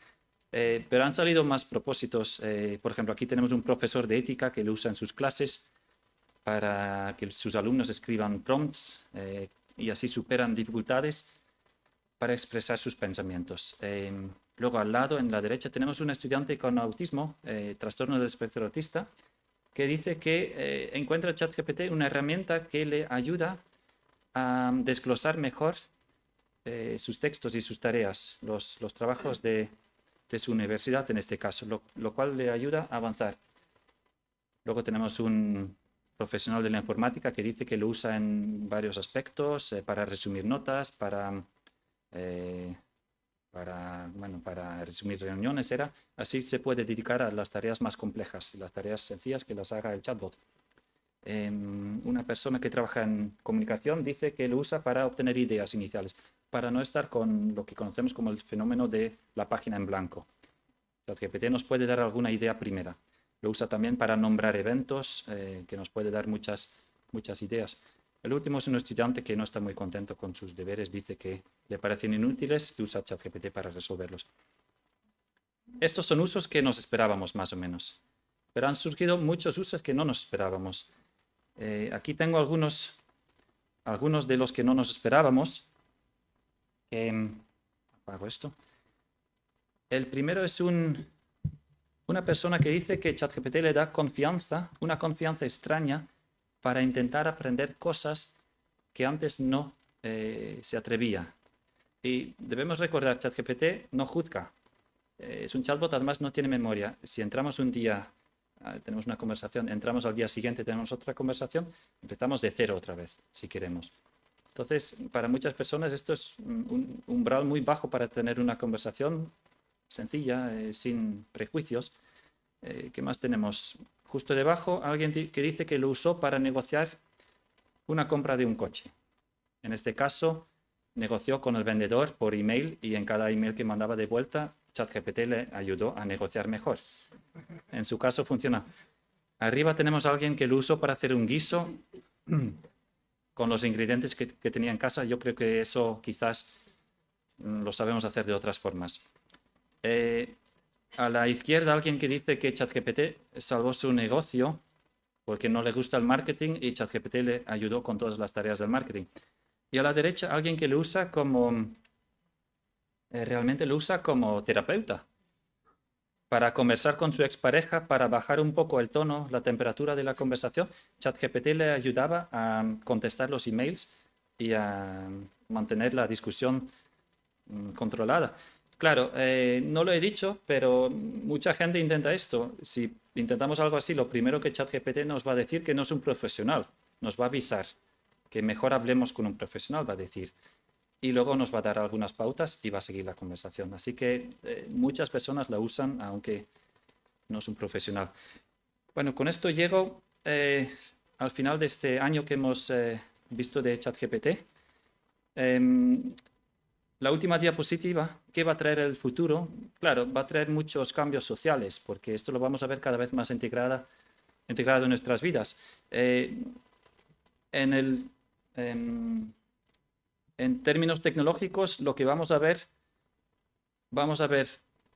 Pero han salido más propósitos. Por ejemplo, aquí tenemos un profesor de ética que lo usa en sus clases para que sus alumnos escriban prompts y así superan dificultades para expresar sus pensamientos. Luego al lado, en la derecha, tenemos un estudiante con autismo, trastorno del espectro autista, que dice que encuentra ChatGPT una herramienta que le ayuda a desglosar mejor sus textos y sus tareas, los trabajos de su universidad en este caso, lo cual le ayuda a avanzar. Luego tenemos un profesional de la informática que dice que lo usa en varios aspectos, para resumir notas, para resumir reuniones, así se puede dedicar a las tareas más complejas, las tareas sencillas que las haga el chatbot. Una persona que trabaja en comunicación dice que lo usa para obtener ideas iniciales, para no estar con lo que conocemos como el fenómeno de la página en blanco. ChatGPT nos puede dar alguna idea primera. Lo usa también para nombrar eventos, que nos puede dar muchas ideas. El último es un estudiante que no está muy contento con sus deberes, dice que le parecen inútiles y usa ChatGPT para resolverlos. Estos son usos que nos esperábamos más o menos, pero han surgido muchos usos que no nos esperábamos. Aquí tengo algunos de los que no nos esperábamos. Apago esto. El primero es una persona que dice que ChatGPT le da confianza, una confianza extraña, para intentar aprender cosas que antes no se atrevía. Y debemos recordar, ChatGPT no juzga. Es un chatbot, además no tiene memoria. Si entramos un día, tenemos una conversación, entramos al día siguiente, tenemos otra conversación, empezamos de cero otra vez, si queremos. Entonces, para muchas personas esto es un umbral muy bajo para tener una conversación sencilla, sin prejuicios. ¿Qué más tenemos? Justo debajo, alguien que dice que lo usó para negociar una compra de un coche. En este caso, negoció con el vendedor por email y en cada email que mandaba de vuelta, ChatGPT le ayudó a negociar mejor. En su caso funciona. Arriba tenemos a alguien que lo usó para hacer un guiso con los ingredientes que tenía en casa. Yo creo que eso quizás lo sabemos hacer de otras formas. A la izquierda alguien que dice que ChatGPT salvó su negocio porque no le gusta el marketing y ChatGPT le ayudó con todas las tareas del marketing. Y a la derecha alguien que lo usa como, realmente lo usa como terapeuta para conversar con su expareja, para bajar un poco el tono, la temperatura de la conversación. ChatGPT le ayudaba a contestar los emails y a mantener la discusión controlada. Claro, no lo he dicho, pero mucha gente intenta esto. Si intentamos algo así, lo primero que ChatGPT nos va a decir que no es un profesional, nos va a avisar que mejor hablemos con un profesional, va a decir. Y luego nos va a dar algunas pautas y va a seguir la conversación. Así que muchas personas la usan, aunque no es un profesional. Bueno, con esto llego al final de este año que hemos visto de ChatGPT. La última diapositiva, ¿qué va a traer el futuro? Claro, va a traer muchos cambios sociales, porque esto lo vamos a ver cada vez más integrado en nuestras vidas. En términos tecnológicos, lo que vamos a ver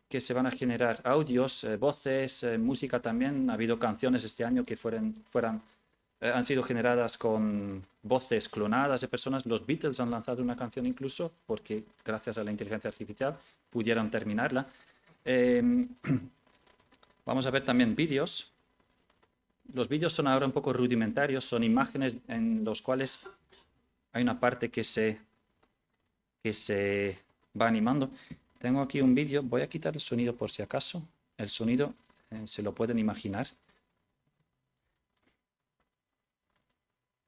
que se van a generar audios, voces, música también. Ha habido canciones este año que han sido generadas con voces clonadas de personas. Los Beatles han lanzado una canción incluso porque gracias a la inteligencia artificial pudieron terminarla. Vamos a ver también vídeos. Los vídeos son ahora un poco rudimentarios, son imágenes en los cuales hay una parte que se va animando. Tengo aquí un vídeo, voy a quitar el sonido por si acaso. El sonido se lo pueden imaginar.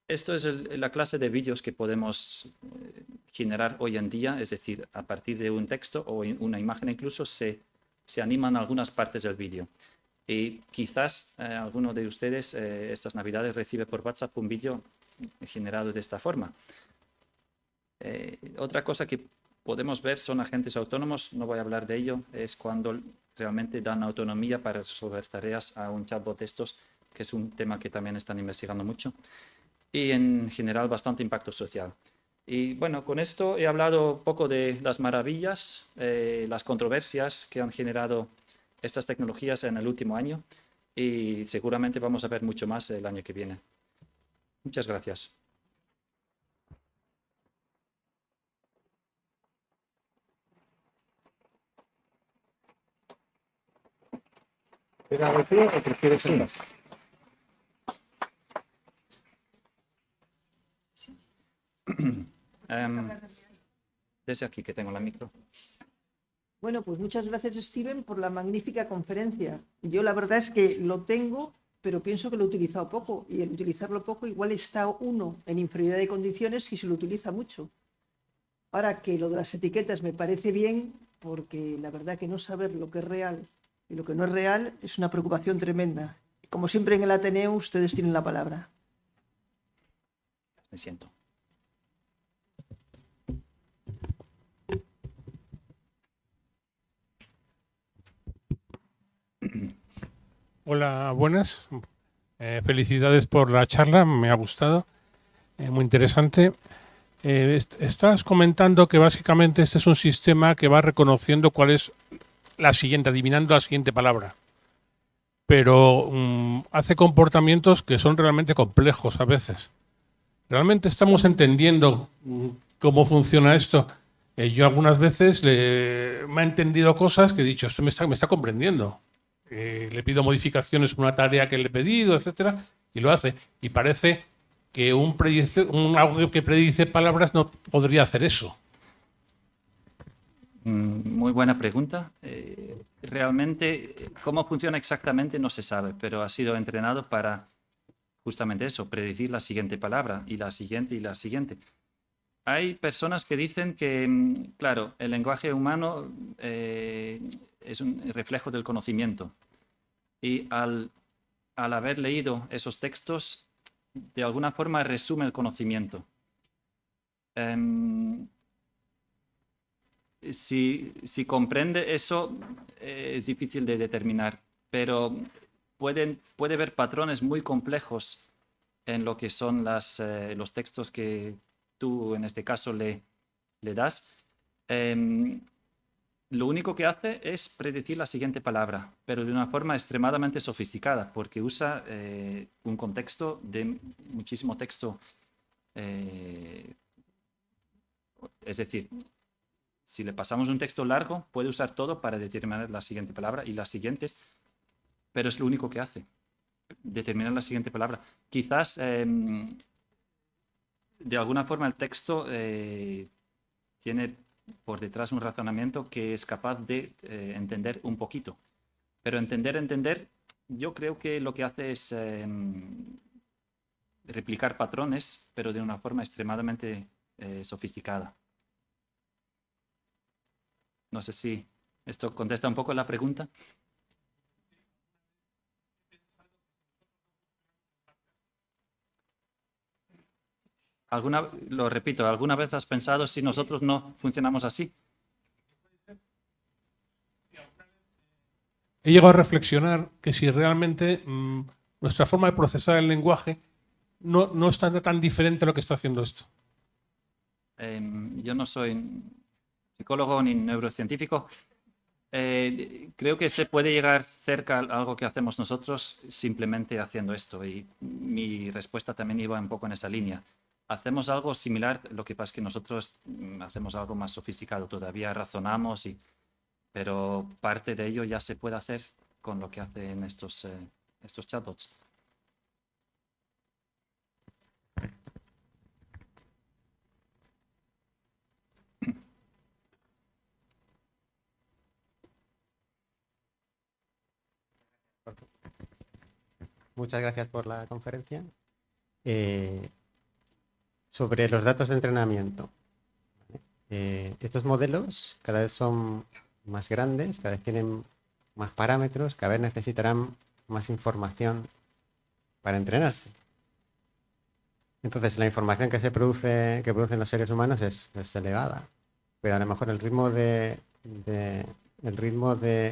Esto es la clase de vídeos que podemos generar hoy en día, es decir, a partir de un texto o una imagen incluso se animan algunas partes del vídeo. Y quizás alguno de ustedes estas navidades recibe por WhatsApp un vídeo generado de esta forma. Otra cosa que podemos ver son agentes autónomos, no voy a hablar de ello, es cuando realmente dan autonomía para resolver tareas a un chatbot de estos, que es un tema que también están investigando mucho. Y en general bastante impacto social. Y bueno, con esto he hablado un poco de las maravillas, las controversias que han generado estas tecnologías en el último año y seguramente vamos a ver mucho más el año que viene. Muchas gracias. ¿Quieres decir o prefieres sentar? Desde aquí que tengo la micro. Bueno, pues muchas gracias, Steven, por la magnífica conferencia. Yo la verdad es que lo tengo, pero pienso que lo he utilizado poco. Y el utilizarlo poco igual está uno en inferioridad de condiciones si se lo utiliza mucho. Ahora que lo de las etiquetas me parece bien, porque la verdad que no saber lo que es real y lo que no es real es una preocupación tremenda. Como siempre en el Ateneo, ustedes tienen la palabra. Me siento. Hola, buenas. Felicidades por la charla, me ha gustado. Muy interesante. Estabas comentando que básicamente este es un sistema que va reconociendo cuál es la siguiente, adivinando la siguiente palabra. Pero hace comportamientos que son realmente complejos a veces. ¿Realmente estamos entendiendo cómo funciona esto? Yo algunas veces me he entendido cosas que he dicho, esto me está comprendiendo. Le pido modificaciones en una tarea que le he pedido, etcétera, y lo hace. Y parece que algo que predice palabras no podría hacer eso. Muy buena pregunta. Realmente, cómo funciona exactamente no se sabe, pero ha sido entrenado para justamente eso, predecir la siguiente palabra y la siguiente y la siguiente. Hay personas que dicen que, claro, el lenguaje humano es un reflejo del conocimiento y al haber leído esos textos, de alguna forma resume el conocimiento. Si comprende eso, es difícil de determinar, pero puede ver patrones muy complejos en lo que son los textos que tú, en este caso, le das. Lo único que hace es predecir la siguiente palabra, pero de una forma extremadamente sofisticada, porque usa un contexto de muchísimo texto. Es decir, si le pasamos un texto largo, puede usar todo para determinar la siguiente palabra y las siguientes, pero es lo único que hace, determinar la siguiente palabra. Quizás, de alguna forma, el texto tiene por detrás un razonamiento que es capaz de entender un poquito. Pero entender, yo creo que lo que hace es replicar patrones, pero de una forma extremadamente sofisticada. No sé si esto contesta un poco la pregunta. Lo repito, ¿alguna vez has pensado si nosotros no funcionamos así? He llegado a reflexionar que si realmente nuestra forma de procesar el lenguaje no es tan diferente a lo que está haciendo esto. Yo no soy psicólogo ni neurocientífico. Creo que se puede llegar cerca a algo que hacemos nosotros simplemente haciendo esto. Y mi respuesta también iba un poco en esa línea. Hacemos algo similar, lo que pasa es que nosotros hacemos algo más sofisticado. Todavía razonamos, pero parte de ello ya se puede hacer con lo que hacen estos chatbots. Muchas gracias por la conferencia. Sobre los datos de entrenamiento. Estos modelos cada vez son más grandes, cada vez tienen más parámetros, cada vez necesitarán más información para entrenarse. Entonces, la información que producen los seres humanos es elevada, pero a lo mejor el ritmo de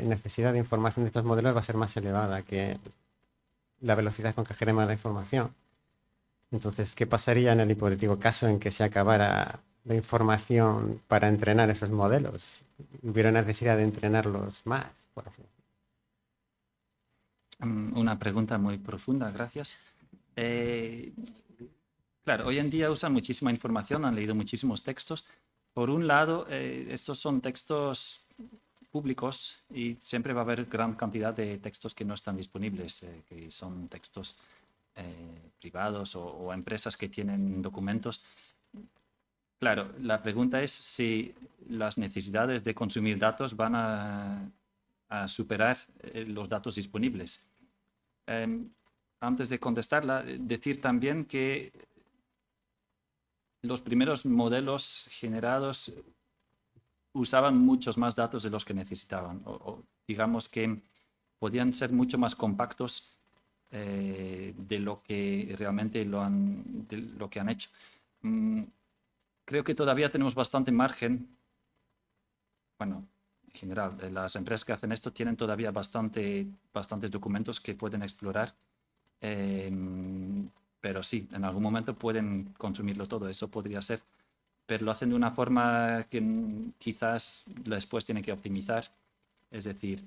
necesidad de información de estos modelos va a ser más elevada que la velocidad con que genera la información. Entonces, ¿qué pasaría en el hipotético caso en que se acabara la información para entrenar esos modelos? ¿Hubiera necesidad de entrenarlos más, por así decirlo? Una pregunta muy profunda, gracias. Claro, hoy en día usan muchísima información, han leído muchísimos textos. Por un lado, estos son textos públicos y siempre va a haber gran cantidad de textos que no están disponibles, que son textos privados o empresas que tienen documentos. Claro, la pregunta es si las necesidades de consumir datos van a superar los datos disponibles. Antes de contestarla, decir también que los primeros modelos generados usaban muchos más datos de los que necesitaban, o digamos que podían ser mucho más compactos de lo que realmente lo que han hecho. Creo que todavía tenemos bastante margen. Bueno, en general, las empresas que hacen esto tienen todavía bastantes documentos que pueden explorar. Pero sí, en algún momento pueden consumirlo todo, eso podría ser. Pero lo hacen de una forma que quizás después tienen que optimizar. Es decir,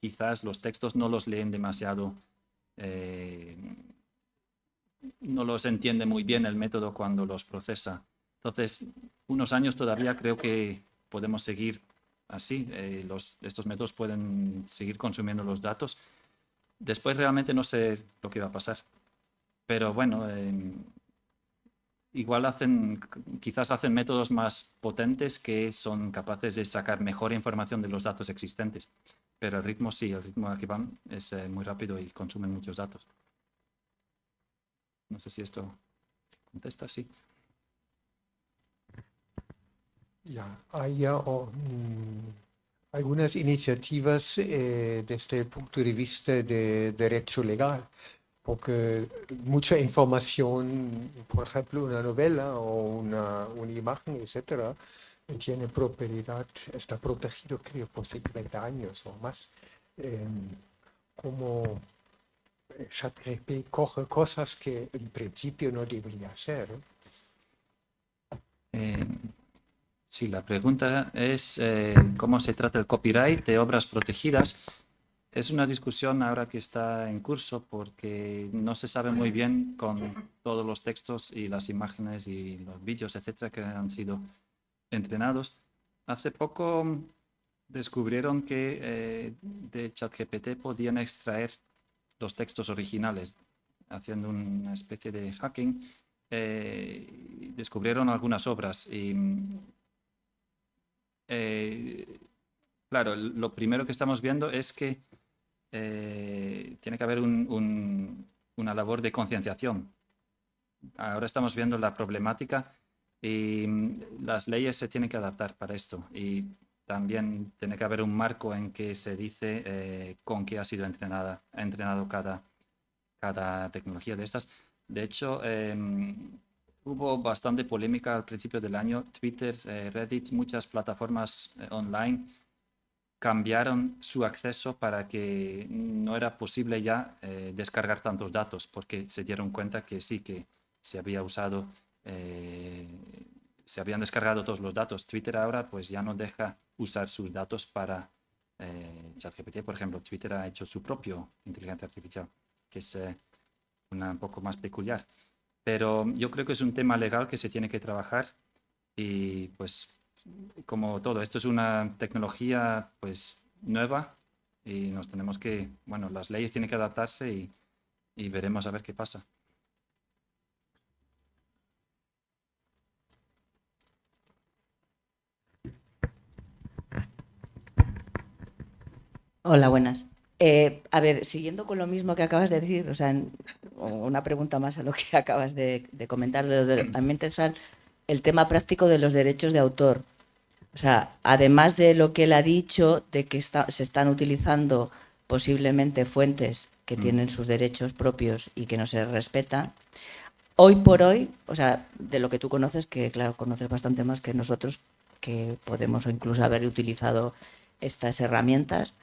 quizás los textos no los leen demasiado, no los entiende muy bien el método cuando los procesa. Entonces, unos años todavía creo que podemos seguir así. Estos métodos pueden seguir consumiendo los datos. Después realmente no sé lo que va a pasar. Pero bueno, igual quizás hacen métodos más potentes que son capaces de sacar mejor información de los datos existentes. Pero el ritmo sí, el ritmo al que van es muy rápido y consumen muchos datos. No sé si esto contesta, sí. Ya, algunas iniciativas desde el punto de vista de derecho legal, porque mucha información, por ejemplo, una novela o una imagen, etcétera, tiene propiedad, está protegido, creo, por 50 años o más. Como ChatGPT coge cosas que en principio no debería hacer. Sí, la pregunta es cómo se trata el copyright de obras protegidas. Es una discusión ahora que está en curso porque no se sabe muy bien con todos los textos y las imágenes y los vídeos, etcétera, que han sido entrenados. Hace poco descubrieron que de ChatGPT podían extraer los textos originales haciendo una especie de hacking. Descubrieron algunas obras y claro, lo primero que estamos viendo es que tiene que haber una labor de concienciación. Ahora estamos viendo la problemática y las leyes se tienen que adaptar para esto. Y también tiene que haber un marco en que se dice con qué ha sido entrenado cada tecnología de estas. De hecho, hubo bastante polémica al principio del año. Twitter, Reddit, muchas plataformas online cambiaron su acceso para que no era posible ya descargar tantos datos, porque se dieron cuenta que sí que se había usado, se habían descargado todos los datos. Twitter ahora pues ya no deja usar sus datos para ChatGPT. Por ejemplo, Twitter ha hecho su propio inteligencia artificial, que es un poco más peculiar. Pero yo creo que es un tema legal que se tiene que trabajar y pues como todo, esto es una tecnología pues nueva y nos tenemos que, bueno, las leyes tienen que adaptarse y veremos a ver qué pasa. Hola, buenas. A ver, siguiendo con lo mismo que acabas de decir, o sea, una pregunta más a lo que acabas de comentar, a mí me interesa el tema práctico de los derechos de autor. O sea, además de lo que él ha dicho, de que se están utilizando posiblemente fuentes que tienen sus derechos propios y que no se respetan, hoy por hoy, o sea, de lo que tú conoces, que claro, conoces bastante más que nosotros, que podemos incluso haber utilizado estas herramientas,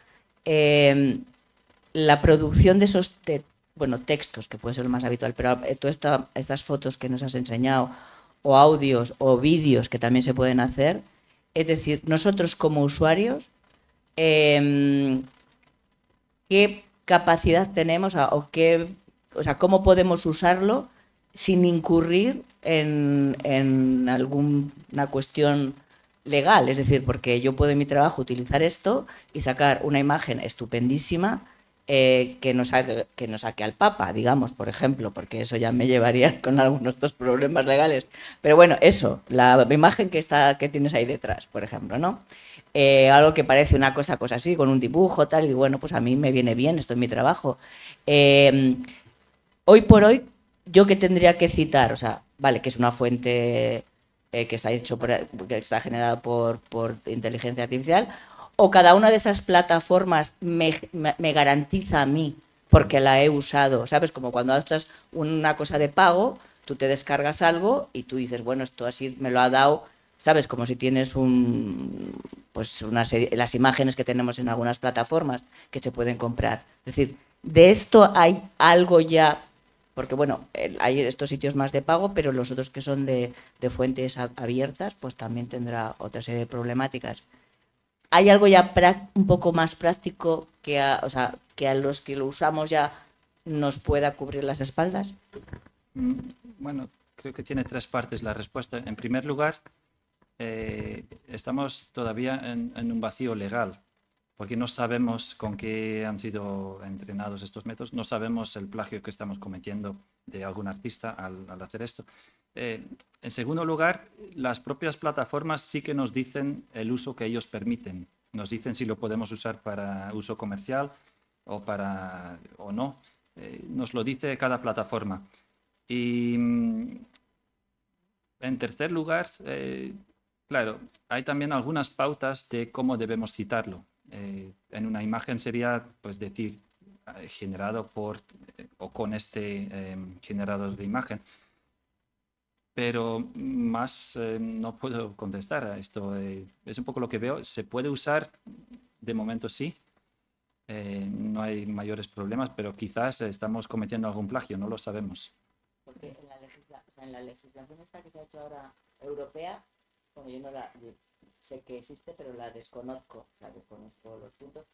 la producción de esos textos, que puede ser lo más habitual, pero todas estas fotos que nos has enseñado, o audios o vídeos que también se pueden hacer, es decir, nosotros como usuarios, ¿qué capacidad tenemos o sea, cómo podemos usarlo sin incurrir en alguna cuestión legal? Es decir, porque yo puedo en mi trabajo utilizar esto y sacar una imagen estupendísima que no saque al Papa, digamos, por ejemplo, porque eso ya me llevaría con algunos otros problemas legales. Pero bueno, eso, la imagen que tienes ahí detrás, por ejemplo, ¿no? Algo que parece una cosa así, con un dibujo, tal, y bueno, pues a mí me viene bien, esto es mi trabajo. Hoy por hoy, ¿yo qué tendría que citar? O sea, vale, que es una fuente que está generada por inteligencia artificial, o cada una de esas plataformas me garantiza a mí, porque la he usado, ¿sabes? Como cuando haces una cosa de pago, tú te descargas algo y tú dices, bueno, esto así me lo ha dado, ¿sabes? Como si tienes las imágenes que tenemos en algunas plataformas que se pueden comprar. Es decir, de esto hay algo ya, porque bueno, hay estos sitios más de pago, pero los otros que son de fuentes abiertas, pues también tendrá otra serie de problemáticas. ¿Hay algo ya un poco más práctico que a los que lo usamos ya nos pueda cubrir las espaldas? Bueno, creo que tiene tres partes la respuesta. En primer lugar, estamos todavía en un vacío legal, porque no sabemos con qué han sido entrenados estos métodos, no sabemos el plagio que estamos cometiendo de algún artista al hacer esto. En segundo lugar, las propias plataformas sí que nos dicen el uso que ellos permiten. Nos dicen si lo podemos usar para uso comercial o no. Nos lo dice cada plataforma. Y en tercer lugar, Claro, hay también algunas pautas de cómo debemos citarlo. En una imagen sería, pues, decir generado por o con este generador de imagen. Pero más no puedo contestar a esto. Es un poco lo que veo. Se puede usar, de momento sí. No hay mayores problemas, pero quizás estamos cometiendo algún plagio, no lo sabemos. Porque en la legislación esta que se ha hecho ahora europea, bueno, yo sé que existe, pero la desconozco los puntos.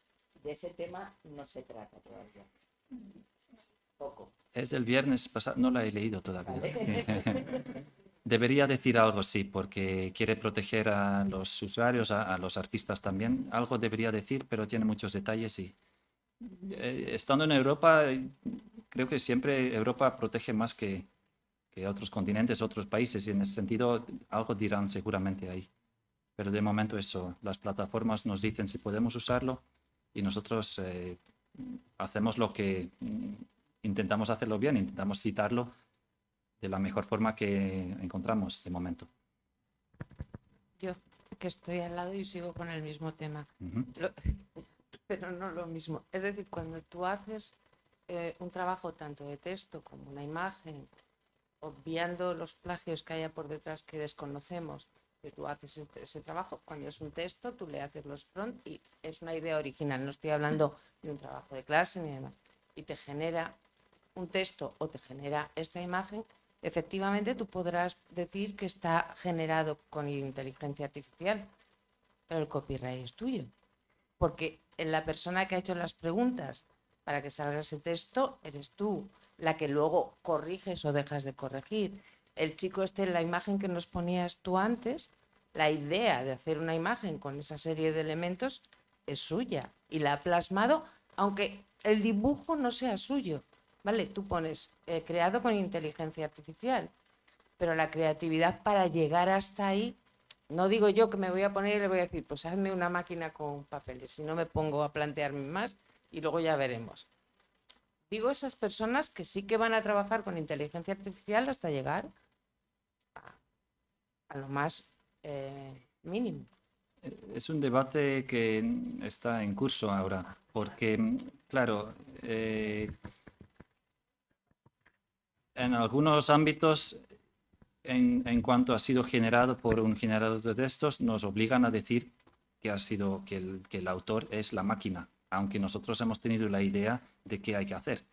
De ese tema no se trata todavía. Poco. Es del viernes pasado, no la he leído todavía. Vale. Debería decir algo, sí, porque quiere proteger a los usuarios, a los artistas también. Algo debería decir, pero tiene muchos detalles y estando en Europa, creo que siempre Europa protege más que otros continentes, otros países, y en ese sentido algo dirán seguramente ahí. Pero de momento eso, las plataformas nos dicen si podemos usarlo y nosotros hacemos lo que intentamos hacerlo bien, intentamos citarlo de la mejor forma que encontramos de momento. Yo, que estoy al lado y sigo con el mismo tema, pero no lo mismo. Es decir, cuando tú haces un trabajo tanto de texto como una imagen, obviando los plagios que haya por detrás que desconocemos, que tú haces ese trabajo, cuando es un texto, tú le haces los prompts y es una idea original. No estoy hablando de un trabajo de clase ni demás. Y te genera un texto o te genera esta imagen, efectivamente tú podrás decir que está generado con inteligencia artificial, pero el copyright es tuyo. Porque la persona que ha hecho las preguntas para que salga ese texto eres tú, la que luego corriges o dejas de corregir. El chico la imagen que nos ponías tú antes, la idea de hacer una imagen con esa serie de elementos es suya y la ha plasmado, aunque el dibujo no sea suyo. ¿Vale? Tú pones creado con inteligencia artificial, pero la creatividad para llegar hasta ahí, no digo yo que me voy a poner y le voy a decir, pues hazme una máquina con papeles, si no me pongo a plantearme más y luego ya veremos. Digo esas personas que sí que van a trabajar con inteligencia artificial hasta llegar a lo más mínimo. Es un debate que está en curso ahora, porque, claro, en algunos ámbitos, en cuanto ha sido generado por un generador de textos, nos obligan a decir que el autor es la máquina, aunque nosotros hemos tenido la idea de qué hay que hacer.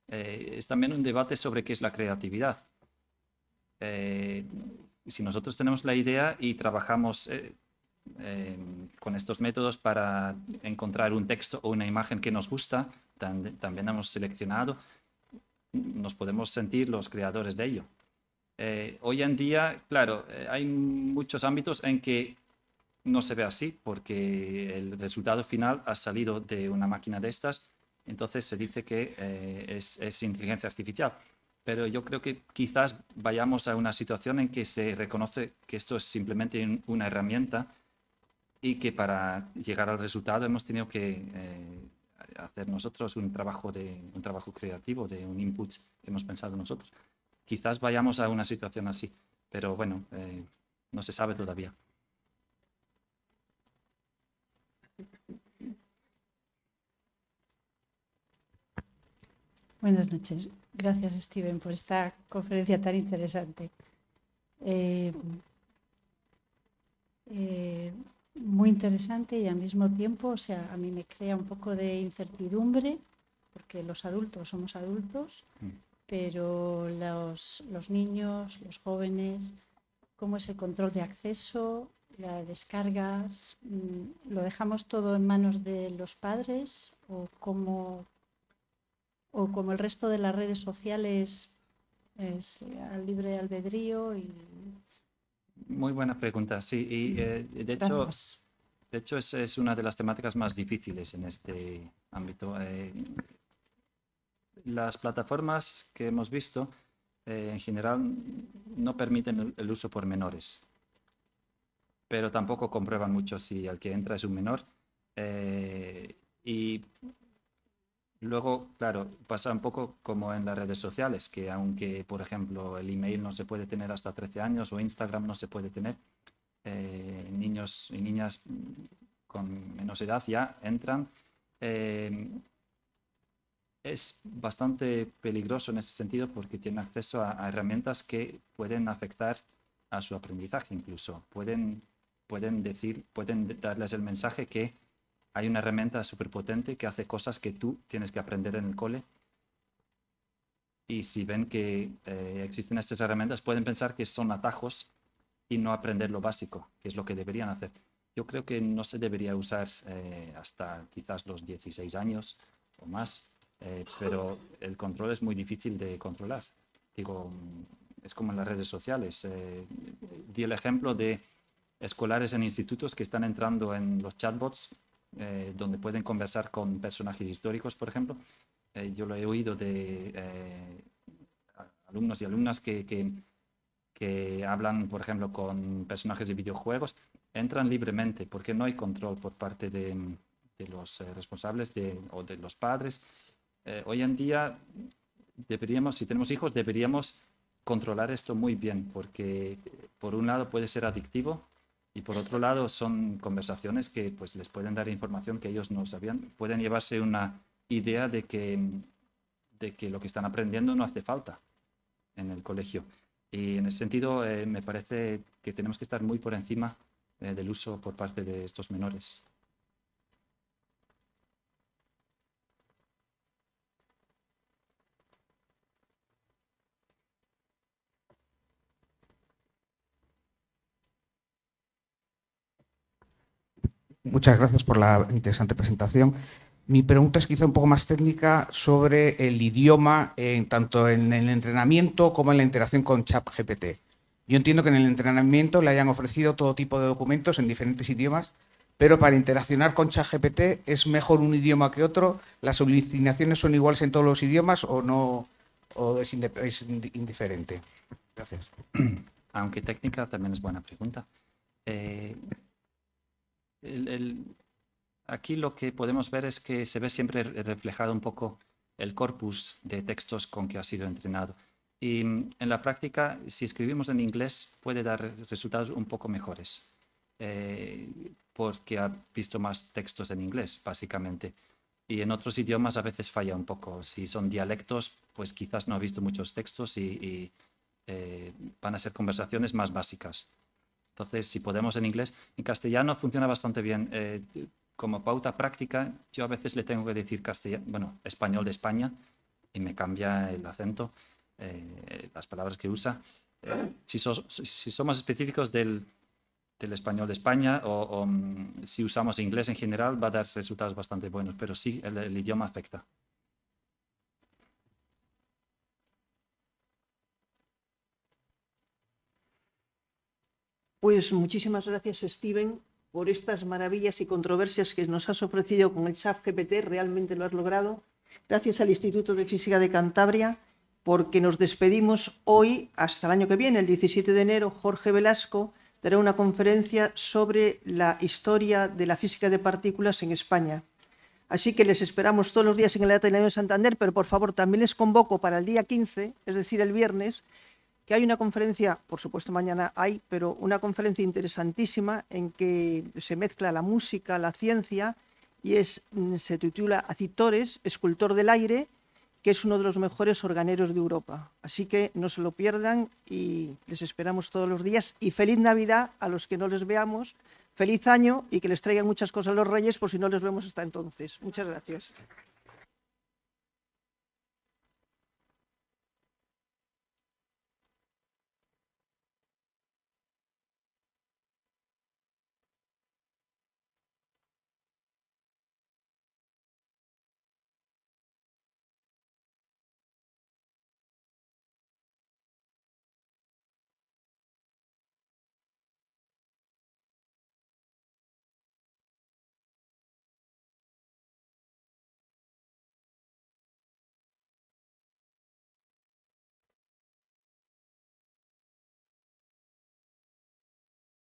Es también un debate sobre qué es la creatividad. Si nosotros tenemos la idea y trabajamos con estos métodos para encontrar un texto o una imagen que nos gusta, también hemos seleccionado, nos podemos sentir los creadores de ello. Hoy en día, claro, hay muchos ámbitos en que no se ve así porque el resultado final ha salido de una máquina de estas, entonces se dice que es inteligencia artificial. Pero yo creo que quizás vayamos a una situación en que se reconoce que esto es simplemente una herramienta y que para llegar al resultado hemos tenido que hacer nosotros un trabajo creativo, de un input que hemos pensado nosotros. Quizás vayamos a una situación así, pero bueno, no se sabe todavía. Buenas noches. Gracias, Steven, por esta conferencia tan interesante. Muy interesante y al mismo tiempo, o sea, a mí me crea un poco de incertidumbre, porque los adultos somos adultos, pero los niños, los jóvenes, ¿cómo es el control de acceso, las descargas? ¿Lo dejamos todo en manos de los padres o como el resto de las redes sociales es al libre albedrío? Muy buena pregunta, sí. Y de hecho es una de las temáticas más difíciles en este ámbito. Las plataformas que hemos visto en general no permiten el uso por menores, pero tampoco comprueban mucho si el que entra es un menor. Y luego, claro, pasa un poco como en las redes sociales, que aunque, por ejemplo, el email no se puede tener hasta 13 años o Instagram no se puede tener, niños y niñas con menos edad ya entran. Es bastante peligroso en ese sentido porque tienen acceso a herramientas que pueden afectar a su aprendizaje incluso. Pueden darles el mensaje que hay una herramienta superpotente que hace cosas que tú tienes que aprender en el cole. Y si ven que existen estas herramientas, pueden pensar que son atajos y no aprender lo básico, que es lo que deberían hacer. Yo creo que no se debería usar hasta quizás los 16 años o más, pero el control es muy difícil de controlar. Digo, es como en las redes sociales. Di el ejemplo de escolares en institutos que están entrando en los chatbots, donde pueden conversar con personajes históricos, por ejemplo. Yo lo he oído de alumnos y alumnas que hablan, por ejemplo, con personajes de videojuegos, entran libremente porque no hay control por parte de los responsables o de los padres. Hoy en día deberíamos, si tenemos hijos, deberíamos controlar esto muy bien porque por un lado puede ser adictivo y por otro lado son conversaciones que pues, les pueden dar información que ellos no sabían. Pueden llevarse una idea de que lo que están aprendiendo no hace falta en el colegio. Y en ese sentido me parece que tenemos que estar muy por encima del uso por parte de estos menores. Muchas gracias por la interesante presentación. Mi pregunta es quizá un poco más técnica sobre el idioma, tanto en el entrenamiento como en la interacción con ChatGPT. Yo entiendo que en el entrenamiento le hayan ofrecido todo tipo de documentos en diferentes idiomas, pero para interaccionar con ChatGPT, ¿es mejor un idioma que otro? ¿Las solicitaciones son iguales en todos los idiomas o no? ¿O es indiferente? Gracias. Aunque técnica también es buena pregunta. Aquí lo que podemos ver es que se ve siempre reflejado un poco el corpus de textos con que ha sido entrenado. Y en la práctica, si escribimos en inglés, puede dar resultados un poco mejores, porque ha visto más textos en inglés, básicamente. Y en otros idiomas a veces falla un poco. Si son dialectos, pues quizás no ha visto muchos textos y van a ser conversaciones más básicas. Entonces, si podemos en inglés, en castellano funciona bastante bien. Como pauta práctica, yo a veces le tengo que decir español de España y me cambia el acento, las palabras que usa. Si somos específicos del español de España o si usamos inglés en general, va a dar resultados bastante buenos, pero sí, el idioma afecta. Pues muchísimas gracias, Steven, por estas maravillas y controversias que nos has ofrecido con el ChatGPT. Realmente lo has logrado. Gracias al Instituto de Física de Cantabria, porque nos despedimos hoy hasta el año que viene, el 17 de enero. Jorge Velasco dará una conferencia sobre la historia de la física de partículas en España. Así que les esperamos todos los días en el Ateneo de Santander, pero por favor también les convoco para el día 15, es decir, el viernes, que hay una conferencia, por supuesto mañana hay, pero una conferencia interesantísima en que se mezcla la música, la ciencia, y se titula Acitores, escultor del aire, que es uno de los mejores organeros de Europa. Así que no se lo pierdan y les esperamos todos los días. Y feliz Navidad a los que no les veamos, feliz año y que les traigan muchas cosas los Reyes por si no les vemos hasta entonces. Muchas gracias.